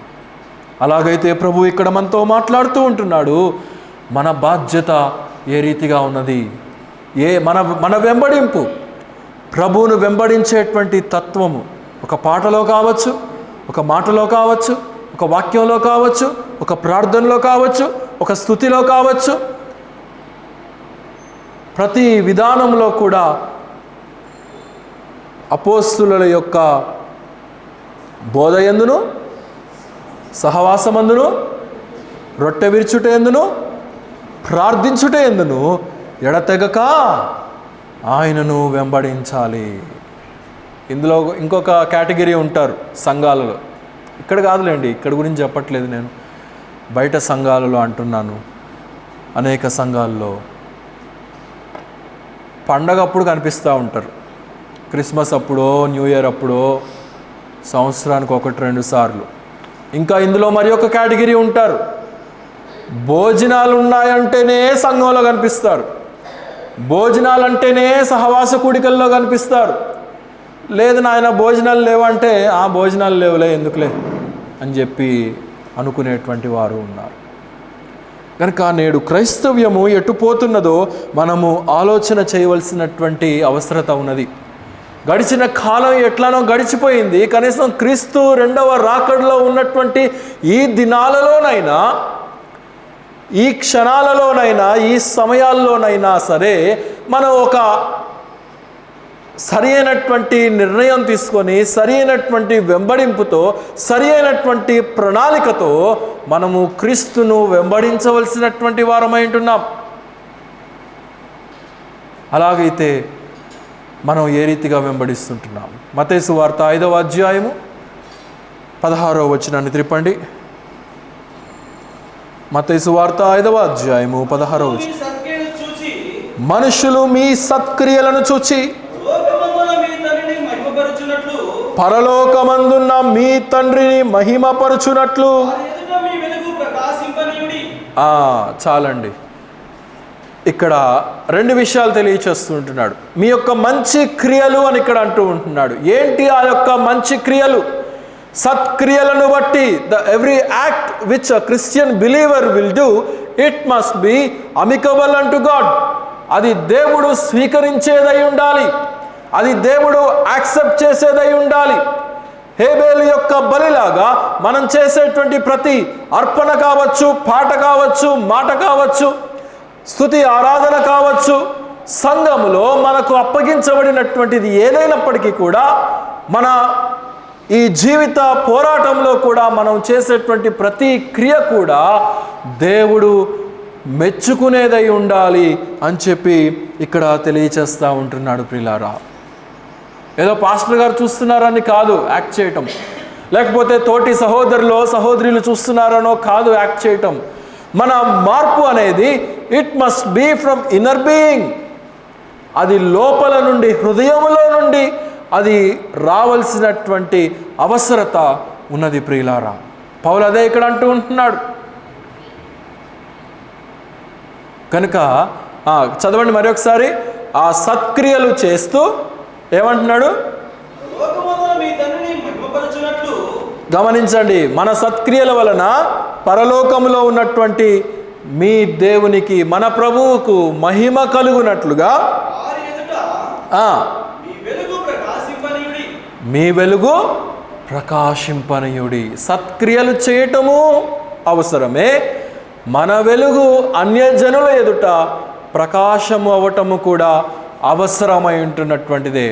అలాగైతే ప్రభు ఇక్కడ మనతో మాట్లాడుతూ ఉంటున్నాడు, మన బాధ్యత ఏ రీతిగా ఉన్నది, మన వెంబడింపు, ప్రభువును వెంబడించేటువంటి తత్వము ఒక పాటలో కావచ్చు, ఒక మాటలో కావచ్చు, ఒక వాక్యంలో కావచ్చు, ఒక ప్రార్థనలో కావచ్చు, ఒక స్తుతిలో కావచ్చు, ప్రతి విధానంలో కూడా అపోస్తుల యొక్క బోధయందును, సహవాసమందును, రొట్టె విరుచుట ఎందును, ప్రార్థించుట ఎందును ఎడతెగక ఆయనను వెంబడించాలి. ఇందులో ఇంకొక కేటగిరీ ఉంటారు సంఘాలలో. ఇక్కడ కాదులేండి, ఇక్కడ గురించి చెప్పట్లేదు నేను, బయట సంఘాలలో అంటున్నాను. అనేక సంఘాల్లో పండగ అప్పుడు కనిపిస్తూ ఉంటారు, క్రిస్మస్ అప్పుడో, న్యూ ఇయర్ అప్పుడో, సంవత్సరానికి 1-2 సార్లు. ఇంకా ఇందులో మరి ఒక కేటగిరీ ఉంటారు, భోజనాలు ఉన్నాయంటేనే సంఘంలో కనిపిస్తారు, భోజనాలంటేనే సహవాస కూడికల్లో కనిపిస్తారు. లేదు నాయన భోజనాలు లేవంటే, ఆ భోజనాలు లేవులే ఎందుకులే అని చెప్పి అనుకునేటువంటి వారు ఉన్నారు. కనుక నేడు క్రైస్తవ్యము ఎటుపోతున్నదో మనము ఆలోచన చేయవలసినటువంటి అవసరత ఉన్నది. గడిచిన కాలం ఎట్లానో గడిచిపోయింది. కనీసం క్రీస్తు రెండవ రాకడలో ఉన్నటువంటి ఈ దినాలలోనైనా, ఈ క్షణాలలోనైనా, ఈ సమయాల్లోనైనా సరే మనం ఒక సరి అయినటువంటి నిర్ణయం తీసుకొని, సరి అయినటువంటి వెంబడింపుతో, సరి అయినటువంటి ప్రణాళికతో మనము క్రీస్తును వెంబడించవలసినటువంటి వారమై ఉంటున్నాం. అలాగైతే మనం ఏ రీతిగా వెంబడిస్తుంటున్నాం? మత్తయి సువార్త 5వ అధ్యాయము 16వ వచనాన్ని త్రిప్పండి. మత్తయి సువార్త 5వ అధ్యాయము 16వ వచనం. మనుషులు మీ సత్క్రియలను చూచి పరలోకమందున్న మీ తండ్రిని మహిమపరచునట్లు. చాలండి. ఇక్కడ 2 విషయాలు తెలియచేస్తుంటున్నాడు. మీ యొక్క మంచి క్రియలు అని ఇక్కడ అంటూ ఉంటున్నాడు. ఏంటి ఆ యొక్క మంచి క్రియలు? సత్క్రియలను బట్టి, every act which a Christian believer will do, it must B amicable unto God. అది దేవుడు స్వీకరించేదై ఉండాలి, అది దేవుడు యాక్సెప్ట్ చేసేదై ఉండాలి. హేబేలు యొక్క బలిలాగా మనం చేసేటువంటి ప్రతి అర్పణ కావచ్చు, పాట కావచ్చు, మాట కావచ్చు, స్తుతి ఆరాధన కావచ్చు, సంఘములో మనకు అప్పగించబడినటువంటిది ఏదైనప్పటికీ కూడా, మన ఈ జీవిత పోరాటంలో కూడా మనం చేసేటువంటి ప్రతి క్రియ కూడా దేవుడు మెచ్చుకునేదై ఉండాలి అని చెప్పి ఇక్కడ తెలియచేస్తూ ఉంటున్నాడు ప్రియులారా. ఏదో పాస్టర్ గారు చూస్తున్నారని కాదు యాక్ట్ చేయటం, లేకపోతే తోటి సహోదరులు చూస్తున్నారనో కాదు యాక్ట్ చేయటం. మన మార్పు అనేది it must be from inner being. అది లోపల నుండి, హృదయంలో నుండి అది రావాల్సినటువంటి అవసరత ఉన్నది ప్రియులారా. పౌలు అదే ఇక్కడ అంటూ ఉంటున్నాడు. కనుక చదవండి మరొకసారి. ఆ సత్క్రియలు చేస్తూ ఏమంటున్నాడు? గమనించండి, మన సత్క్రియల వలన పరలోకములో ఉన్నటువంటి మీ దేవునికి, మన ప్రభువుకు మహిమ కలుగునట్లుగా మీ వెలుగు ప్రకాశింపనీయుడి. సత్క్రియలు చేయటము అవసరమే, మన వెలుగు అన్యజనుల ఎదుట ప్రకాశము అవ్వటము కూడా అవసరమై ఉంటున్నటువంటిదే.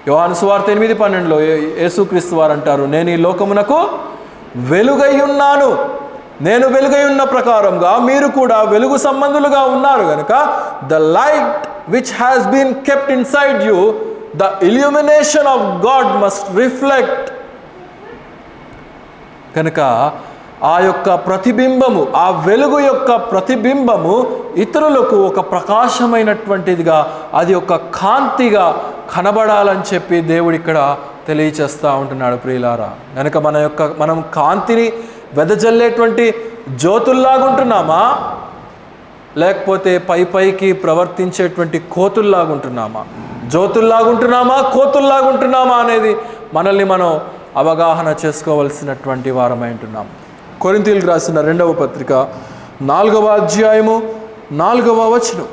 యోహాను సువార్త 8:12లో యేసుక్రీస్తు వారు అంటారు, నేను ఈ లోకమునకు వెలుగై ఉన్నాను. నేను వెలుగై ఉన్న ప్రకారంగా మీరు కూడా వెలుగు సంబంధులుగా ఉన్నారు కనుక the light which has been kept inside you, the illumination of God must reflect. కనుక ఆ యొక్క ప్రతిబింబము, ఆ వెలుగు యొక్క ప్రతిబింబము ఇతరులకు ఒక ప్రకాశమైనటువంటిదిగా, అది ఒక కాంతిగా కనబడాలని చెప్పి దేవుడు ఇక్కడ తెలియచేస్తూ ఉంటున్నాడు ప్రియులారా. కనుక మనం కాంతిని వెదజల్లేటువంటి జ్యోతుల్లాగుంటున్నామా, లేకపోతే పైకి ప్రవర్తించేటువంటి కోతుల్లాగుంటున్నామా? జ్యోతుల్లాగుంటున్నామా, కోతుల్లాగుంటున్నామా అనేది మనల్ని మనం అవగాహన చేసుకోవలసినటువంటి వారమై ఉంటున్నాం. కొరింథీయులకు రాసిన 2వ పత్రిక 4వ అధ్యాయము 4వ వచనం.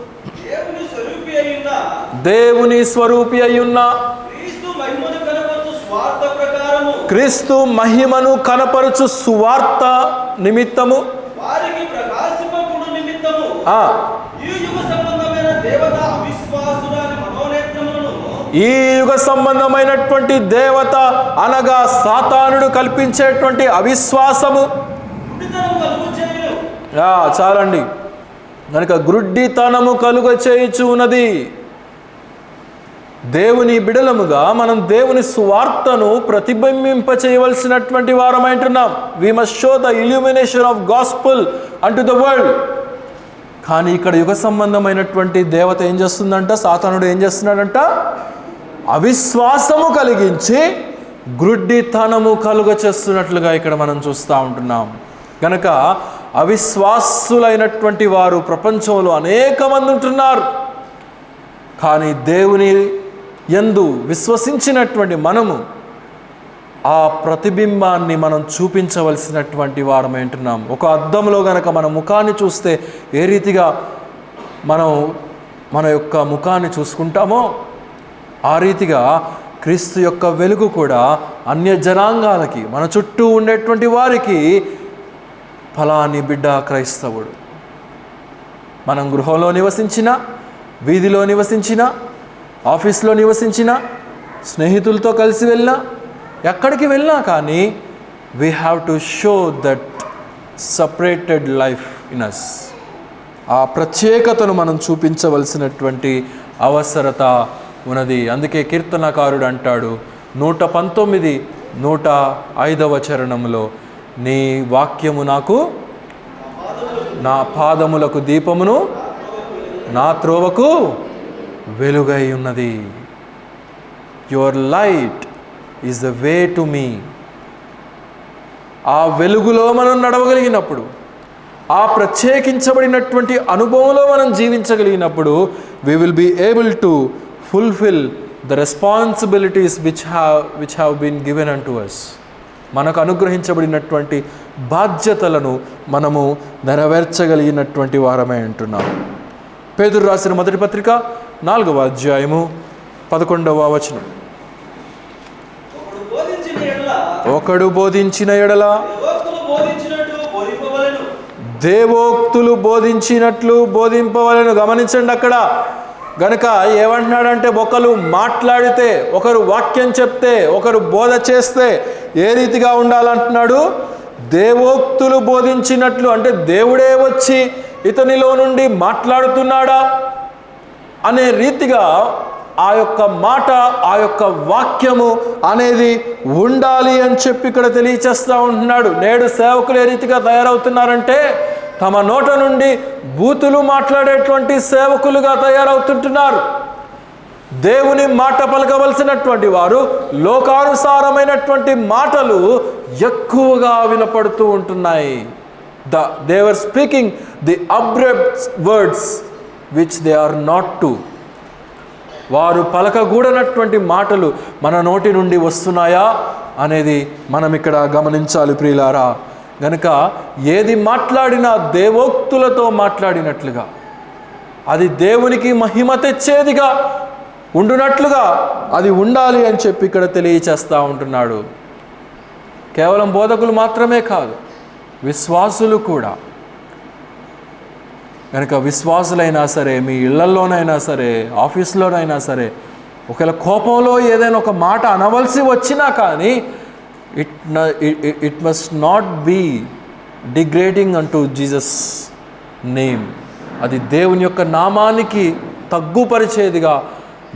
దేవుని స్వరూపి అయ్యున్న క్రీస్తు మహిమను కనపరచు సువార్త నిమిత్తము ఈ యుగ సంబంధమైనటువంటి దేవత అనగా సాతానుడు కల్పించేటువంటి అవిశ్వాసము చాలండి కనుక గ్రుడ్డితనము కలుగ చేయుచు ఉన్నది. దేవుని బిడలముగా మనం దేవుని సువార్తను ప్రతిబింబింప చేయవలసినటువంటి వారమైంటున్నాం. We must show the illumination of gospel unto the world. కానీ ఇక్కడ యుగ సంబంధమైనటువంటి దేవత ఏం చేస్తుందంట, సాతానుడు ఏం చేస్తున్నాడంట, అవిశ్వాసము కలిగించి గ్రుడ్డితనము కలుగ చేస్తున్నట్లుగా ఇక్కడ మనం చూస్తూ ఉంటున్నాం. కనుక అవిశ్వాసులైనటువంటి వారు ప్రపంచంలో అనేక మంది ఉంటున్నారు. కానీ దేవుని యందు విశ్వసించినటువంటి మనము ఆ ప్రతిబింబాన్ని మనం చూపించవలసినటువంటి వారమై ఉంటున్నాం. ఒక అద్దంలో గనక మన ముఖాన్ని చూస్తే ఏ రీతిగా మనం మన యొక్క ముఖాన్ని చూసుకుంటామో ఆ రీతిగా క్రీస్తు యొక్క వెలుగు కూడా అన్య జనాంగాలకి, మన చుట్టూ ఉండేటువంటి వారికి ఫలాని బిడ్డ క్రైస్తవుడు, మనం గృహంలో నివసించిన, వీధిలో నివసించిన, ఆఫీస్లో నివసించిన, స్నేహితులతో కలిసి వెళ్ళినా, ఎక్కడికి వెళ్ళినా కానీ we have to show that separated life in us. ఆ ప్రత్యేకతను మనం చూపించవలసినటువంటి అవసరత ఉన్నది. అందుకే కీర్తనకారుడు అంటాడు 119 105వ చరణంలో, నీ వాక్యము నాకు నా పాదములకు దీపమును నా త్రోవకు వెలుగై ఉన్నది. Your light is the way to me. ఆ వెలుగులో మనం నడవగలిగినప్పుడు, ఆ ప్రత్యేకించబడినటువంటి అనుభవంలో మనం జీవించగలిగినప్పుడు we will be able to fulfill the responsibilities which have been given unto us. మనకు అనుగ్రహించబడినటువంటి బాధ్యతలను మనము నెరవేర్చగలిగినటువంటి వారమై ఉంటున్నాం. పేతురు రాసిన మొదటి పత్రిక 4వ అధ్యాయము 11వ వచనం. ఒకడు బోధించిన ఎడల దేవోక్తులు బోధించినట్లు బోధింపవలెను. గమనించండి అక్కడ. గనుక ఏమంటున్నాడంటే, ఒకరు మాట్లాడితే, ఒకరు వాక్యం చెప్తే, ఒకరు బోధ చేస్తే ఏ రీతిగా ఉండాలంటున్నాడు, దేవోక్తులు బోధించినట్లు. అంటే దేవుడే వచ్చి ఇతనిలో నుండి మాట్లాడుతున్నాడా అనే రీతిగా ఆ యొక్క మాట, ఆ యొక్క వాక్యము అనేది ఉండాలి అని చెప్పి ఇక్కడ తెలియచేస్తూ ఉంటున్నాడు. నేడు సేవకులు ఏ రీతిగా తయారవుతున్నారంటే, తమ నోట నుండి బూతులు మాట్లాడేటువంటి సేవకులుగా తయారవుతుంటున్నారు. దేవుని మాట పలకవలసినటువంటి వారు లోకానుసారమైనటువంటి మాటలు ఎక్కువగా వినపడుతూ ఉంటున్నాయి. They were speaking the abrupt words which they are not to. వారు పలకగూడనటువంటి మాటలు మన నోటి నుండి వస్తున్నాయా అనేది మనం ఇక్కడ గమనించాలి ప్రియులారా. గనుక ఏది మాట్లాడినా దేవోక్తులతో మాట్లాడినట్లుగా, అది దేవునికి మహిమ తెచ్చేదిగా ఉండునట్లుగా అది ఉండాలి అని చెప్పి ఇక్కడ తెలియచేస్తూ ఉంటున్నాడు. కేవలం బోధకులు మాత్రమే కాదు, విశ్వాసులు కూడా. కనుక విశ్వాసులైనా సరే, మీ ఇళ్లలోనైనా సరే, ఆఫీస్లోనైనా సరే, ఒకవేళ కోపంలో ఏదైనా ఒక మాట అనవలసి వచ్చినా కానీ it must not be degrading unto Jesus name. అది దేవుని యొక్క నామానికి తగ్గుపరిచేదిగా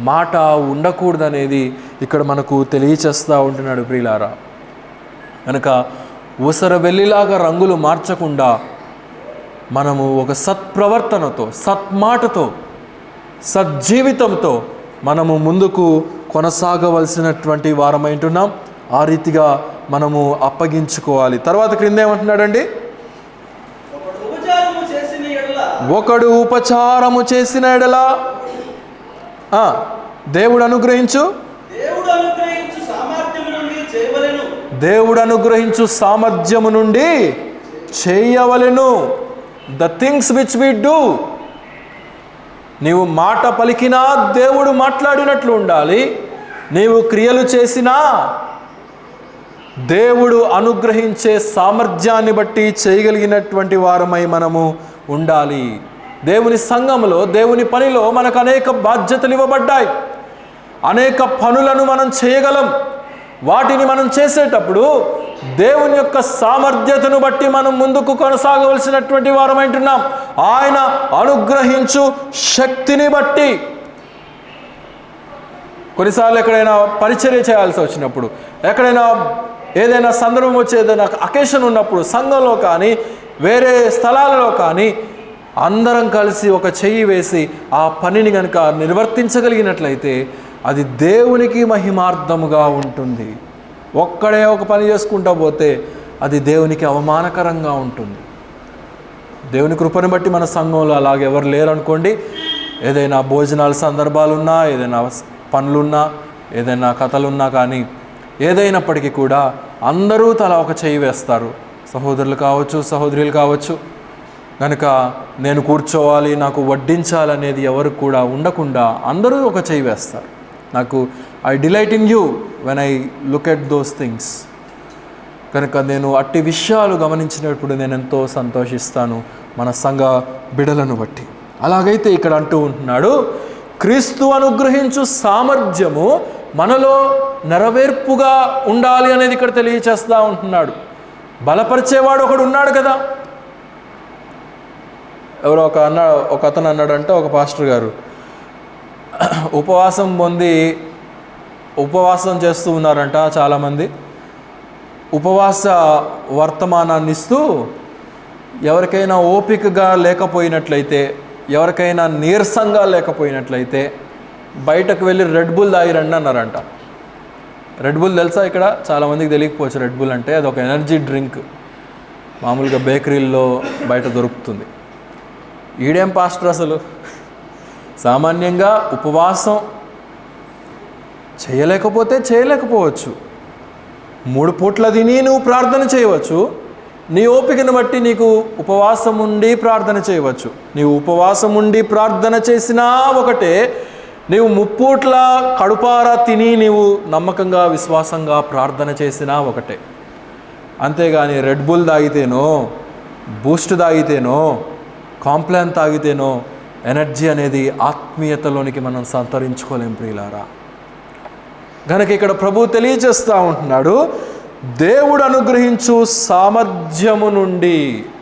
మాట ఉండకూడదనేది ఇక్కడ మనకు తెలియచేస్తూ ఉంటున్నాడు ప్రియులారా. కనుక ఊసర వెల్లిలాగా రంగులు మార్చకుండా మనము ఒక సత్ప్రవర్తనతో, సత్మాటతో, సజ్జీవితంతో మనము ముందుకు కొనసాగవలసినటువంటి వారమైంటున్నాం. ఆ రీతిగా మనము అప్పగించుకోవాలి. తర్వాత క్రింద ఏమంటున్నాడండి, ఒకడు ఉపచారము చేసిన ఎడల దేవుడు అనుగ్రహించు దేవుడు అనుగ్రహించు సామర్థ్యము నుండి చేయవలెను. The things which we do. నీవు మాట పలికినా దేవుడు మాట్లాడినట్లు ఉండాలి. నీవు క్రియలు చేసినా దేవుడు అనుగ్రహించే సామర్థ్యాన్ని బట్టి చేయగలిగినటువంటి వారమై మనము ఉండాలి. దేవుని సంఘములో, దేవుని పనిలో మనకు అనేక బాధ్యతలు ఇవ్వబడ్డాయి. అనేక పనులను మనం చేయగలం. వాటిని మనం చేసేటప్పుడు దేవుని యొక్క సామర్థ్యతను బట్టి మనం ముందుకు కొనసాగవలసినటువంటి వారమంటున్నాం. ఆయన అనుగ్రహించు శక్తిని బట్టి. కొన్నిసార్లు ఎక్కడైనా పరిచర్య చేయాల్సి వచ్చినప్పుడు, ఎక్కడైనా ఏదైనా సందర్భం వచ్చి ఏదైనా అకేషన్ ఉన్నప్పుడు, సంఘంలో కానీ వేరే స్థలాలలో కానీ అందరం కలిసి ఒక చెయ్యి వేసి ఆ పనిని కనుక నిర్వర్తించగలిగినట్లయితే అది దేవునికి మహిమార్థముగా ఉంటుంది. ఒక్కడే ఒక పని చేసుకుంటూ పోతే అది దేవునికి అవమానకరంగా ఉంటుంది. దేవుని కృపను బట్టి మన సంఘంలో అలాగే ఎవరు లేరు అనుకోండి. ఏదైనా భోజనాల సందర్భాలున్నా, ఏదైనా పనులున్నా, ఏదైనా కథలున్నా కానీ ఏదైనప్పటికీ కూడా అందరూ తల ఒక చెయ్యి వేస్తారు. సహోదరులు కావచ్చు, సహోదరులు కావచ్చు. కనుక నేను కూర్చోవాలి, నాకు వడ్డించాలనేది ఎవరు కూడా ఉండకుండా అందరూ ఒక చెయ్యి వేస్తారు. నాకు I delight in you when I look at those things. కనుక నేను అట్టి విషయాలు గమనించినప్పుడు నేను ఎంతో సంతోషిస్తాను మన సంఘ బిడలను బట్టి. అలాగైతే ఇక్కడ అంటూ ఉంటున్నాడు, క్రీస్తు అనుగ్రహించు సామర్థ్యము మనలో నెరవేర్పుగా ఉండాలి అనేది ఇక్కడ తెలియచేస్తూ ఉంటున్నాడు. బలపరిచేవాడు ఒకడు ఉన్నాడు కదా. ఎవరో ఒక అతను అన్నాడంటే, ఒక పాస్టర్ గారు ఉపవాసం చేస్తూ ఉన్నారంట చాలామంది. ఉపవాస వర్తమానాన్ని ఇస్తూ ఎవరికైనా ఓపికగా లేకపోయినట్లయితే, ఎవరికైనా నీరసంగా లేకపోయినట్లయితే బయటకు వెళ్ళి రెడ్ బుల్ తాగిరండి అన్నారంట. రెడ్ బుల్ తెలుసా? ఇక్కడ చాలామందికి తెలియకపోవచ్చు. రెడ్ బుల్ అంటే అది ఒక ఎనర్జీ డ్రింక్. మామూలుగా బేకరీల్లో బయట దొరుకుతుంది. ఈడేం పాస్టర్ అసలు సామాన్యంగా ఉపవాసం చేయలేకపోవచ్చు. 3 పూట్ల తిని నువ్వు ప్రార్థన చేయవచ్చు. నీ ఓపికను బట్టి నీకు ఉపవాసం ఉండి ప్రార్థన చేయవచ్చు. నీవు ఉపవాసం ఉండి ప్రార్థన చేసినా ఒకటే, నీవు 3 పూట్ల కడుపారా తిని నీవు నమ్మకంగా విశ్వాసంగా ప్రార్థన చేసినా ఒకటే. అంతేగాని రెడ్ బుల్ తాగితేనో, బూస్ట్ తాగితేనో, కాంప్లాన్ తాగితేనో ఎనర్జీ అనేది ఆత్మీయతలోనికి మనం సంతరించుకోలేం ప్రియులారా. కనుక ఇక్కడ ప్రభు తెలియజేస్తూ ఉంటున్నాడు, దేవుడు అనుగ్రహించు సామర్థ్యము నుండి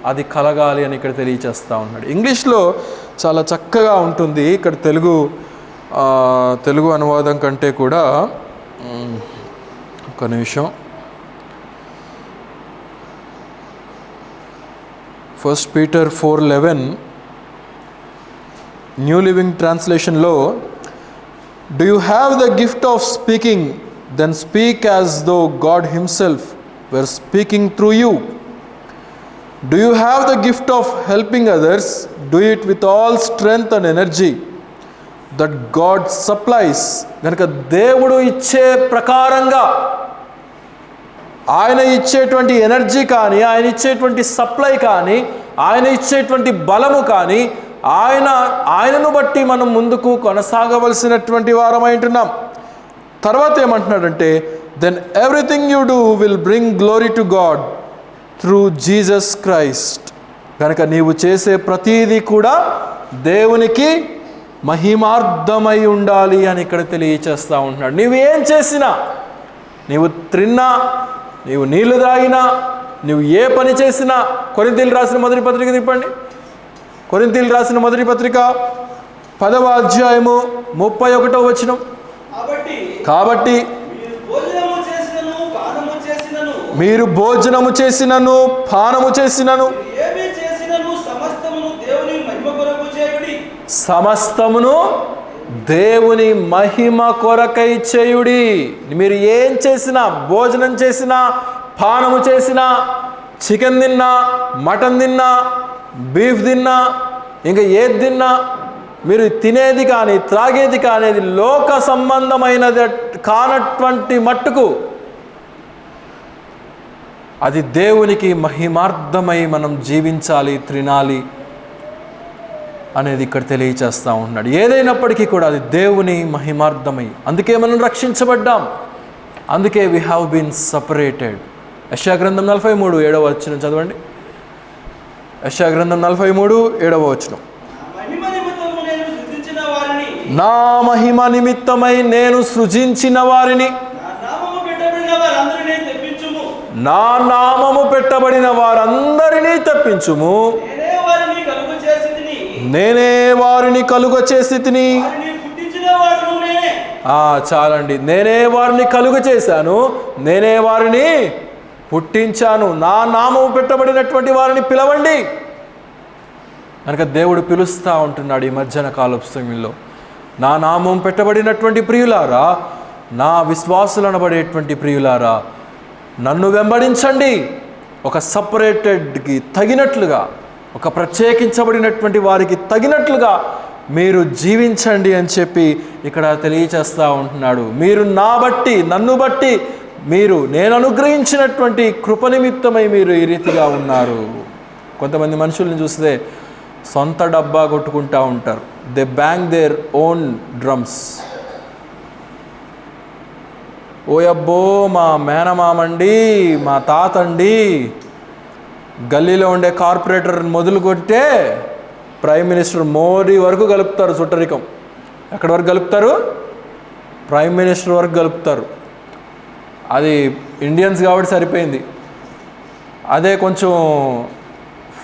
అది కలగాలి అని ఇక్కడ తెలియచేస్తూ ఉన్నాడు. ఇంగ్లీష్లో చాలా చక్కగా ఉంటుంది. ఇక్కడ తెలుగు అనువాదం కంటే కూడా ఒక నిమిషం. 1 Peter 4:11 న్యూ లివింగ్ ట్రాన్స్లేషన్లో, Do you have the gift of speaking? Then speak as though God Himself were speaking through you. Do you have the gift of helping others? Do it with all strength and energy that God supplies. కనుక దేవుడు ఇచ్చే ప్రకారంగా, ఆయన ఇచ్చేటువంటి energy కానీ, ఆయన ఇచ్చేటువంటి supply కానీ, ఆయన ఇచ్చేటువంటి బలము కానీ, ఆయనను బట్టి మనం ముందుకు కొనసాగవలసినటువంటి వారమై ఉంటున్నాం. తర్వాత ఏమంటున్నాడంటే, then everything you do will bring glory to God through Jesus Christ. కనుక నీవు చేసే ప్రతీది కూడా దేవునికి మహిమార్థమై ఉండాలి అని ఇక్కడ తెలియచేస్తూ ఉంటున్నాడు. నీవు ఏం చేసినా, నీవు తిన్నా, నీవు నీళ్లు తాగినా, నువ్వు ఏ పని చేసినా, కొరింథీయులకు రాసిన మొదటి పత్రిక తిప్పండి. కొరింథీయులకు రాసిన మొదటి పత్రిక 10వ అధ్యాయము 31వ వచనం. కాబట్టి మీరు భోజనము చేసినను పానము చేసినను సమస్తమును దేవుని మహిమ కొరకై చేయుడి. మీరు ఏం చేసినా, భోజనం చేసినా, పానము చేసినా, చికెన్ తిన్నా, మటన్ తిన్నా, బీఫ్ తిన్నా, ఇంకా ఏది తిన్నా, మీరు తినేది కానీ త్రాగేది కానేది లోక సంబంధమైనది కానటువంటి మట్టుకు అది దేవునికి మహిమార్థమై మనం జీవించాలి, తినాలి అనేది ఇక్కడ తెలియచేస్తూ ఉంటున్నాడు. ఏదైనప్పటికీ కూడా అది దేవుని మహిమార్థమై, అందుకే మనం రక్షించబడ్డాం, అందుకే వీ హ్యావ్ బీన్ సపరేటెడ్. యెషయా గ్రంథం 43:7 చదవండి. యెషయా గ్రంథం 43:7. నా మహిమ నిమిత్తమై నేను సృజించిన వారిని, నా నామము పెట్టబడిన వారందరినీ తెప్పించుము, నేనే వారిని కలుగ చేసి తిని. చాలండి. నేనే వారిని కలుగ చేశాను, నేనే వారిని పుట్టించాను, నా నామము పెట్టబడినటువంటి వారిని పిలవండి. కనుక దేవుడు పిలుస్తూ ఉంటున్నాడు ఈ మధ్యాహ్న కాలపు సమయంలో, నా నామం పెట్టబడినటువంటి ప్రియులారా, నా విశ్వాసులు అనబడేటువంటి ప్రియులారా, నన్ను వెంబడించండి. ఒక సపరేటెడ్కి తగినట్లుగా, ఒక ప్రత్యేకించబడినటువంటి వారికి తగినట్లుగా మీరు జీవించండి అని చెప్పి ఇక్కడ తెలియచేస్తూ ఉంటున్నాడు. మీరు నా బట్టి, నన్ను బట్టి, నేను అనుగ్రహించినటువంటి కృప నిమిత్తమై మీరు ఈ రీతిగా ఉన్నారు. కొంతమంది మనుషుల్ని చూస్తే సొంత డబ్బా కొట్టుకుంటూ ఉంటారు. They bang their own drums. ఓయబ్బో, మా మేనమామండి, మా తాతండి, గల్లీలో ఉండే కార్పొరేటర్ మొదలుకొట్టే ప్రైమ్ మినిస్టర్ మోడీ వరకు కలుపుతారు చుట్టరికం. ఎక్కడి వరకు కలుపుతారు? ప్రైమ్ మినిస్టర్ వరకు కలుపుతారు. అది ఇండియన్స్ కాబట్టి సరిపోయింది. అదే కొంచెం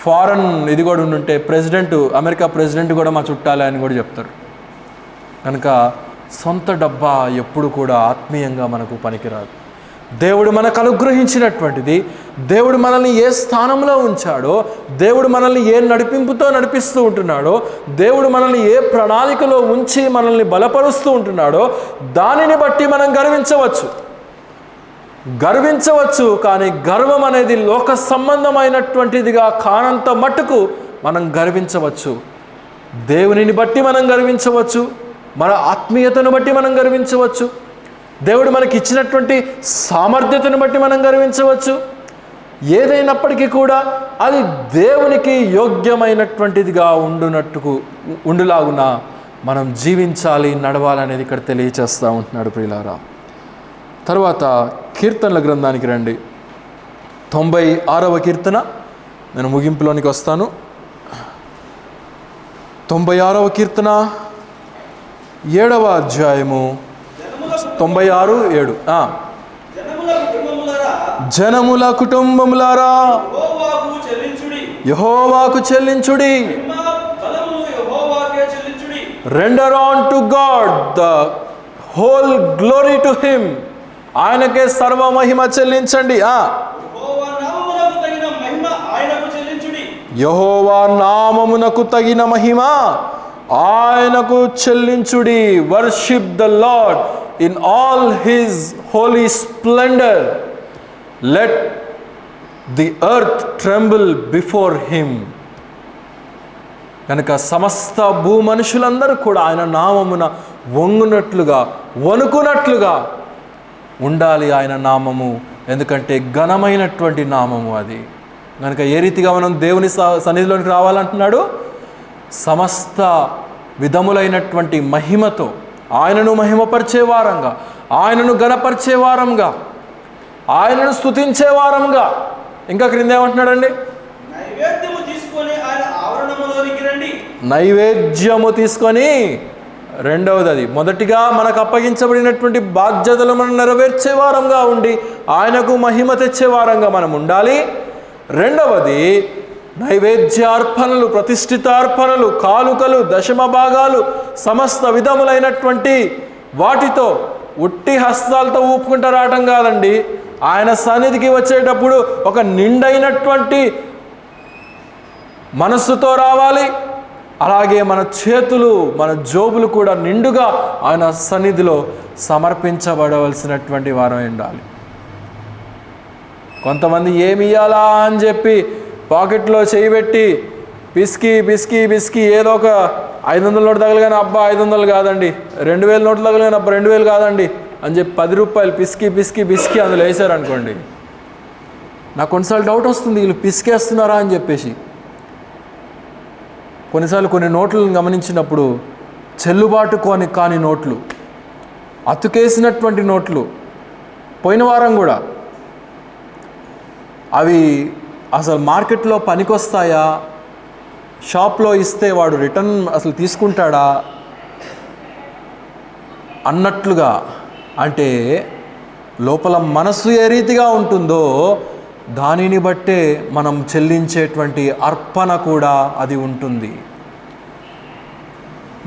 ఫారెన్ ఇది కూడా ఉండుంటే అమెరికా ప్రెసిడెంట్ కూడా మా చుట్టాలే అని కూడా చెప్తారు. కనుక సొంత డబ్బా ఎప్పుడు కూడా ఆత్మీయంగా మనకు పనికిరాదు. దేవుడు మనకు అనుగ్రహించినటువంటిది, దేవుడు మనల్ని ఏ స్థానంలో ఉంచాడో, దేవుడు మనల్ని ఏ నడిపింపుతో నడిపిస్తూ ఉంటున్నాడో, దేవుడు మనల్ని ఏ ప్రణాళికలో ఉంచి మనల్ని బలపరుస్తూ ఉంటున్నాడో దానిని బట్టి మనం గర్వించవచ్చు. కానీ గర్వం అనేది లోక సంబంధమైనటువంటిదిగా కానంత మట్టుకు మనం గర్వించవచ్చు. దేవునిని బట్టి మనం గర్వించవచ్చు, మన ఆత్మీయతను బట్టి మనం గర్వించవచ్చు, దేవుడు మనకి ఇచ్చినటువంటి సామర్థ్యతను బట్టి మనం గర్వించవచ్చు. ఏదైనప్పటికీ కూడా అది దేవునికి యోగ్యమైనటువంటిదిగా ఉండులాగున మనం జీవించాలి, నడవాలనేది ఇక్కడ తెలియచేస్తూ ఉంటున్నాడు ప్రియులారా. తర్వాత కీర్తనల గ్రంథానికి రండి. 96వ కీర్తన, నేను ముగింపులోనికి వస్తాను. 96వ కీర్తన 7వ అధ్యాయము 96:7. జనముల కుటుంబములారా యెహోవాకు చెల్లించుడి. Render unto God the whole glory to him. ఆయనకే సర్వ మహిమ చెల్లించండి. యెహోవా నామమునకు తగిన మహిమ ఆయనకు చెల్లించుడి. Worship the Lord in all his holy splendour. Let the earth tremble before him. కనుక సమస్త భూమనుషులందరూ కూడా ఆయన నామమున వంగునట్లుగా, వణుకునట్లుగా ఉండాలి ఆయన నామము. ఎందుకంటే ఘనమైనటువంటి నామము అది. కనుక ఏ రీతిగా మనం దేవుని సన్నిధిలోనికి రావాలంటున్నాడు? సమస్త విధములైనటువంటి మహిమతో, ఆయనను మహిమపరిచే వారంగా, ఆయనను ఘనపరిచే వారంగా, ఆయనను స్తుతించే వారంగా. ఇంకా క్రింద ఏమంటున్నాడండి? నైవేద్యము తీసుకొని, రెండవది అది. మొదటిగా మనకు అప్పగించబడినటువంటి బాధ్యతలు మనం నెరవేర్చే వారంగా ఉండి ఆయనకు మహిమ తెచ్చే వారంగా మనం ఉండాలి. రెండవది నైవేద్యార్పణలు, ప్రతిష్ఠితార్పణలు, కానుకలు, దశమ భాగాలు, సమస్త విధములైనటువంటి వాటితో ఉట్టి హస్తాలతో ఊపుకుంటూ రావటం కాదండి. ఆయన సన్నిధికి వచ్చేటప్పుడు ఒక నిండైనటువంటి మనస్సుతో రావాలి. అలాగే మన చేతులు, మన జోబులు కూడా నిండుగా ఆయన సన్నిధిలో సమర్పించబడవలసినటువంటి వారం ఉండాలి. కొంతమంది ఏమి ఇయ్యాలా అని చెప్పి పాకెట్లో చేయి పెట్టి పిసికి ఏదో ఒక 500 నోటు తగలగానే అబ్బా 500 కాదండి, 2000 నోట్లు తగలగానే అబ్బా 2000 కాదండి అని చెప్పి 10 రూపాయలు పిసికి అందులో వేసారనుకోండి, నాకు కొన్నిసార్లు డౌట్ వస్తుంది, వీళ్ళు పిసికేస్తున్నారా అని చెప్పేసి. కొన్నిసార్లు కొన్ని నోట్లను గమనించినప్పుడు చెల్లుబాటు కాని నోట్లు, అతుకేసినటువంటి నోట్లు. పోయిన వారం కూడా అవి అసలు మార్కెట్లో పనికొస్తాయా, షాప్లో ఇస్తే వాడు రిటర్న్ అసలు తీసుకుంటాడా అన్నట్లుగా, అంటే లోపల మనస్సు ఏ రీతిగా ఉంటుందో దానిని బట్టే మనం చెల్లించేటువంటి అర్పణ కూడా అది ఉంటుంది.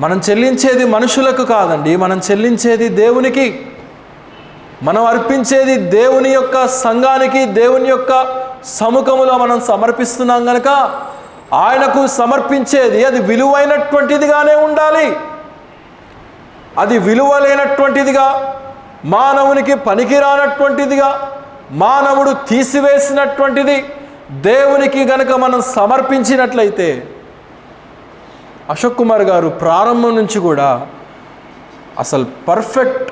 మనం చెల్లించేది మనుషులకు కాదండి, మనం చెల్లించేది దేవునికి. మనం అర్పించేది దేవుని యొక్క సంఘానికి, దేవుని యొక్క సముఖములో మనం సమర్పిస్తున్నాం కనుక ఆయనకు సమర్పించేది అది విలువైనటువంటిదిగానే ఉండాలి. అది విలువలేనటువంటిదిగా, మానవునికి పనికిరానటువంటిదిగా, మానవుడు తీసివేసినటువంటిది దేవునికి గనక మనం సమర్పించినట్లయితే, అశోక్ కుమార్ గారు ప్రారంభం నుంచి కూడా అసలు పర్ఫెక్ట్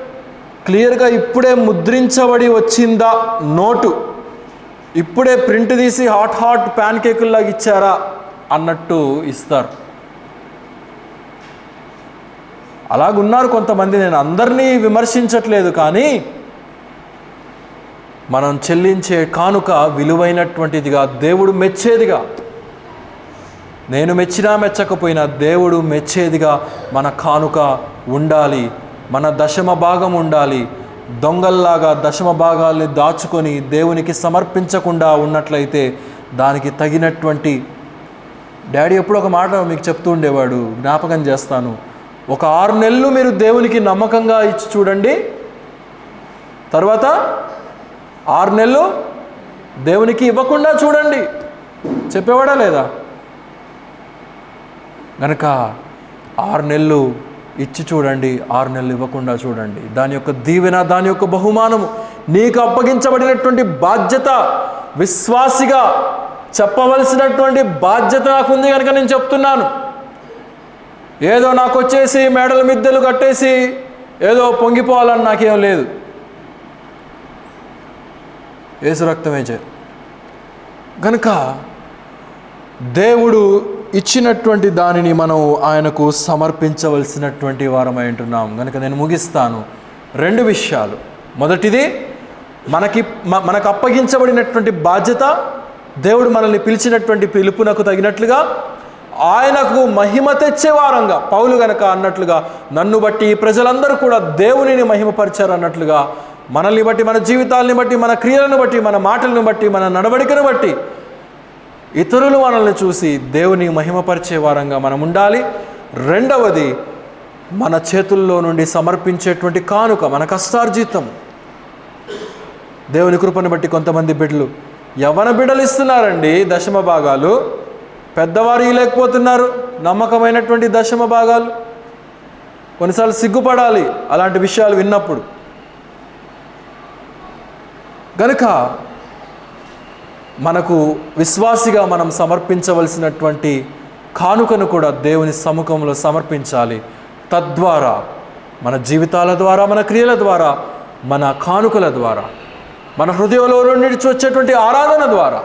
క్లియర్గా ఇప్పుడే ముద్రించబడి వచ్చిందా నోటు, ఇప్పుడే ప్రింట్ తీసి హాట్ ప్యాన్ కేకుల్లాగా ఇచ్చారా అన్నట్టు ఇస్తారు. అలాగున్నారు కొంతమంది. నేను అందరినీ విమర్శించట్లేదు, కానీ మనం చెల్లించే కానుక విలువైనటువంటిదిగా, దేవుడు మెచ్చేదిగా, నేను మెచ్చినా మెచ్చకపోయినా దేవుడు మెచ్చేదిగా మన కానుక ఉండాలి. మన దశమ భాగం ఉండాలి. దొంగల్లాగా దశమ భాగాల్ని దాచుకొని దేవునికి సమర్పించకుండా ఉన్నట్లయితే దానికి తగినటువంటి, డాడీ ఎప్పుడు ఒక మాట మీకు చెప్తూ ఉండేవాడు, జ్ఞాపకం చేస్తాను. ఒక 6 నెలలు మీరు దేవునికి నమ్మకంగా ఇచ్చి చూడండి, తర్వాత 6 నెలలు దేవునికి ఇవ్వకుండా చూడండి చెప్పేవాడా లేదా? కనుక 6 నెలలు ఇచ్చి చూడండి, 6 నెలలు ఇవ్వకుండా చూడండి. దాని యొక్క దీవెన, దాని యొక్క బహుమానము, నీకు అప్పగించబడినటువంటి బాధ్యత, విశ్వాసిగా చెప్పవలసినటువంటి బాధ్యత నాకుంది కనుక నేను చెప్తున్నాను. ఏదో నాకు వచ్చేసి మేడల మిద్దెలు కట్టేసి ఏదో పొంగిపోవాలని నాకేం లేదు. యేసు రక్తమే చే కనుక దేవుడు ఇచ్చినటువంటి దానిని మనం ఆయనకు సమర్పించవలసినటువంటి వారమై ఉంటున్నాం. కనుక నేను ముగిస్తాను. 2 విషయాలు. మొదటిది, మనకు అప్పగించబడినటువంటి బాధ్యత, దేవుడు మనల్ని పిలిచినటువంటి పిలుపునకు తగినట్లుగా ఆయనకు మహిమ తెచ్చే వారంగా, పౌలు గనక అన్నట్లుగా, నన్ను బట్టి ప్రజలందరూ కూడా దేవునిని మహిమపరిచారు అన్నట్లుగా, మనల్ని బట్టి, మన జీవితాలని బట్టి, మన క్రియలను బట్టి, మన మాటలను బట్టి, మన నడవడికను బట్టి ఇతరులు మనల్ని చూసి దేవుని మహిమపరిచే వారంగా మనం ఉండాలి. 2వది, మన చేతుల్లో నుండి సమర్పించేటువంటి కానుక, మన కష్టార్జితం. దేవుని కృపను బట్టి కొంతమంది బిడ్డలు, యవ్వన బిడ్డలు ఇస్తున్నారండి దశమ భాగాలు, పెద్దవారు ఇవ్వలేకపోతున్నారు నమ్మకమైనటువంటి దశమ భాగాలు. కొన్నిసార్లు సిగ్గుపడాలి అలాంటి విషయాలు విన్నప్పుడు. కనుక మనకు విశ్వాసిగా మనం సమర్పించవలసినటువంటి కానుకను కూడా దేవుని సముఖంలో సమర్పించాలి. తద్వారా మన జీవితాల ద్వారా, మన క్రియల ద్వారా, మన కానుకల ద్వారా, మన హృదయంలో నుండి వచ్చేటువంటి ఆరాధన ద్వారా,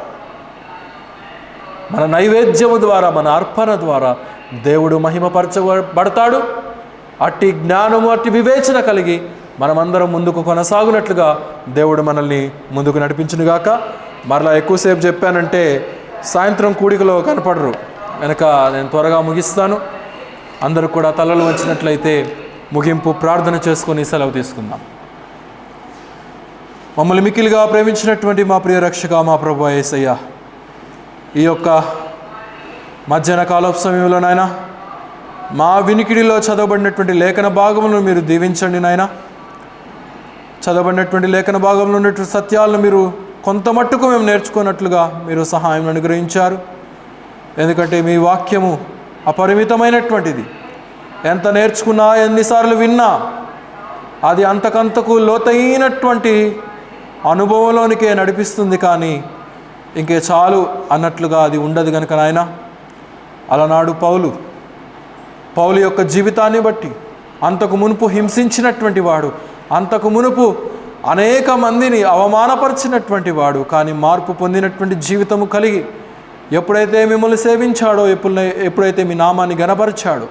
మన నైవేద్యము ద్వారా, మన అర్పణ ద్వారా దేవుడు మహిమపరచబడతాడు. అట్టి జ్ఞానము, అట్టి వివేచన కలిగి మనమందరం ముందుకు కొనసాగునట్లుగా దేవుడు మనల్ని ముందుకు నడిపించునుగాక. మరలా ఎక్కువసేపు చెప్పానంటే సాయంత్రం కూడికలో కనపడరు కనుక నేను త్వరగా ముగిస్తాను. అందరూ కూడా తలలు వంచినట్లయితే ముగింపు ప్రార్థన చేసుకొని సెలవు తీసుకుందాం. మమ్మల్ని మిక్కిలిగా ప్రేమించినటువంటి మా ప్రియ రక్షక, మా ప్రభువా యేసయ్య, ఈ యొక్క మధ్యాహ్న కాలపు సమయంలో నాయన మా వినికిడిలో చదవబడినటువంటి లేఖన భాగములను మీరు దీవించండి నాయన. చదవబడినటువంటి లేఖన భాగంలో ఉన్నటువంటి సత్యాలను మీరు కొంత మట్టుకు మేము నేర్చుకున్నట్లుగా మీరు సహాయం అనుగ్రహించారు. ఎందుకంటే మీ వాక్యము అపరిమితమైనటువంటిది. ఎంత నేర్చుకున్నా, ఎన్నిసార్లు విన్నా అది అంతకంతకు లోతైనటువంటి అనుభవంలోనికే నడిపిస్తుంది, కానీ ఇంకే చాలు అన్నట్లుగా అది ఉండదు. కనుక నాయన, అలనాడు పౌలు యొక్క జీవితాన్ని బట్టి అంతకు మునుపు హింసించినటువంటి వాడు, అంతకు మునుపు అనేక మందిని అవమానపరిచినటువంటి వాడు, కానీ మార్పు పొందినటువంటి జీవితము కలిగి ఎప్పుడైతే మిమ్మల్ని సేవించాడో, ఎప్పుడైతే మీ నామాన్ని గణపరిచాడో,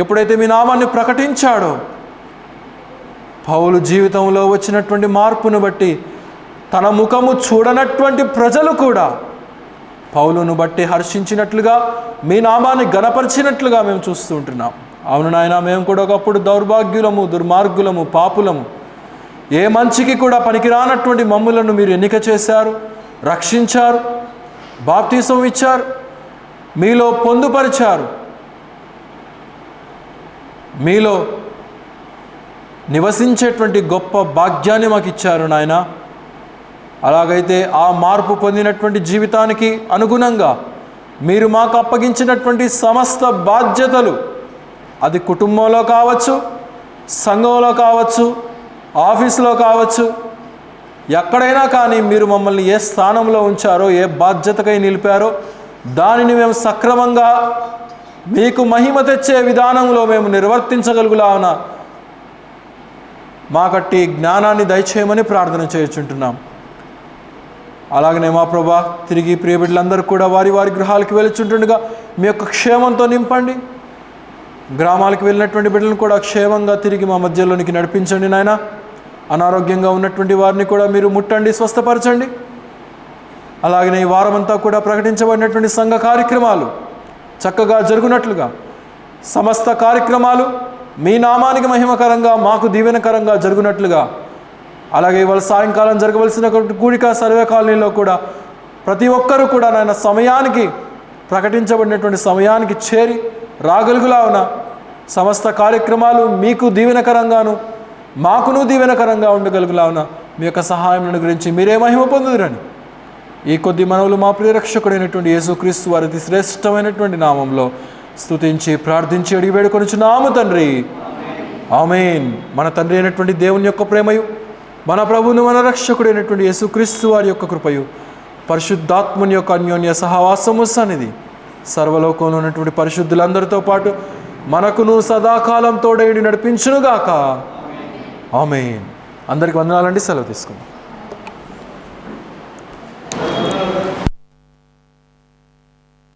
ఎప్పుడైతే మీ నామాన్ని ప్రకటించాడో, పౌలు జీవితంలో వచ్చినటువంటి మార్పును బట్టి తన ముఖము చూడనటువంటి ప్రజలు కూడా పౌలును బట్టి హర్షించినట్లుగా, మీ నామాన్ని గణపరిచినట్లుగా మేము చూస్తూ ఉంటున్నాం. అవును నాయన, మేము కూడా ఒకప్పుడు దౌర్భాగ్యులము, దుర్మార్గులము, పాపులము, ఏ మంచికి కూడా పనికిరానటువంటి మమ్ములను మీరు ఎన్నిక చేశారు, రక్షించారు, బాప్తిసం ఇచ్చారు, మీలో పొందుపరిచారు, మీలో నివసించేటువంటి గొప్ప భాగ్యాన్ని మాకు ఇచ్చారు నాయన. అలాగైతే ఆ మార్పు పొందినటువంటి జీవితానికి అనుగుణంగా మీరు మాకు అప్పగించినటువంటి సమస్త బాధ్యతలు, అది కుటుంబంలో కావచ్చు, సంఘంలో కావచ్చు, ఆఫీసులో కావచ్చు, ఎక్కడైనా కానీ మీరు మమ్మల్ని ఏ స్థానంలో ఉంచారో, ఏ బాధ్యతకై నిలిపారో దానిని మేము సక్రమంగా మీకు మహిమ తెచ్చే విధానంలో మేము నిర్వర్తించగలుగులాన మాకట్టి జ్ఞానాన్ని దయచేయమని ప్రార్థన చేయుచుంటున్నాం. అలాగనే మా ప్రభా, తిరిగి ప్రియ బిడ్డలందరూ కూడా వారి వారి గృహాలకు వెళుచుంటుండగా మీ యొక్క క్షేమంతో నింపండి. గ్రామాలకు వెళ్ళినటువంటి బిడ్డలను కూడా క్షేమంగా తిరిగి మా మధ్యలోనికి నడిపించండి నాయన. అనారోగ్యంగా ఉన్నటువంటి వారిని కూడా మీరు ముట్టండి, స్వస్థపరచండి. అలాగనే ఈ వారమంతా కూడా ప్రకటించబడినటువంటి సంఘ కార్యక్రమాలు చక్కగా జరుగునట్లుగా, సమస్త కార్యక్రమాలు మీ నామానికి మహిమకరంగా, మాకు దీవెనకరంగా జరుగునట్లుగా, అలాగే ఇవాళ సాయంకాలం జరగవలసిన కూడిక సర్వే కాలనీలో కూడా ప్రతి ఒక్కరూ కూడా నాయన సమయానికి, ప్రకటించబడినటువంటి సమయానికి చేరి రాగలుగులావున సమస్త కార్యక్రమాలు మీకు దీవెనకరంగాను, మాకును దీవెనకరంగా ఉండగలుగులావున మీ యొక్క సహాయం గురించి మీరే మహిమ పొందుదురని ఈ కొద్ది మనవులు మా ప్రియరక్షకుడైనటువంటి యేసుక్రీస్తు వారి అతి శ్రేష్టమైనటువంటి నామంలో స్తుతించి ప్రార్థించి అడిగి వేడుకొనుచున్నాము తండ్రి. ఆమేన్. మన తండ్రి అయినటువంటి దేవుని యొక్క ప్రేమయు, మన ప్రభువును మన రక్షకుడైనటువంటి యేసుక్రీస్తు వారి యొక్క కృపయు, పరిశుద్ధాత్ముని యొక్క అన్యోన్య సహవాసము సన్నిధి సర్వలోకంలో ఉన్నటువంటి పరిశుద్ధులందరితో పాటు మనకును సదాకాలం తోడైడి నడిపించునుగాక. ఆమేన్. అందరికి వందనాలండి. సెలవు తీసుకుందాం.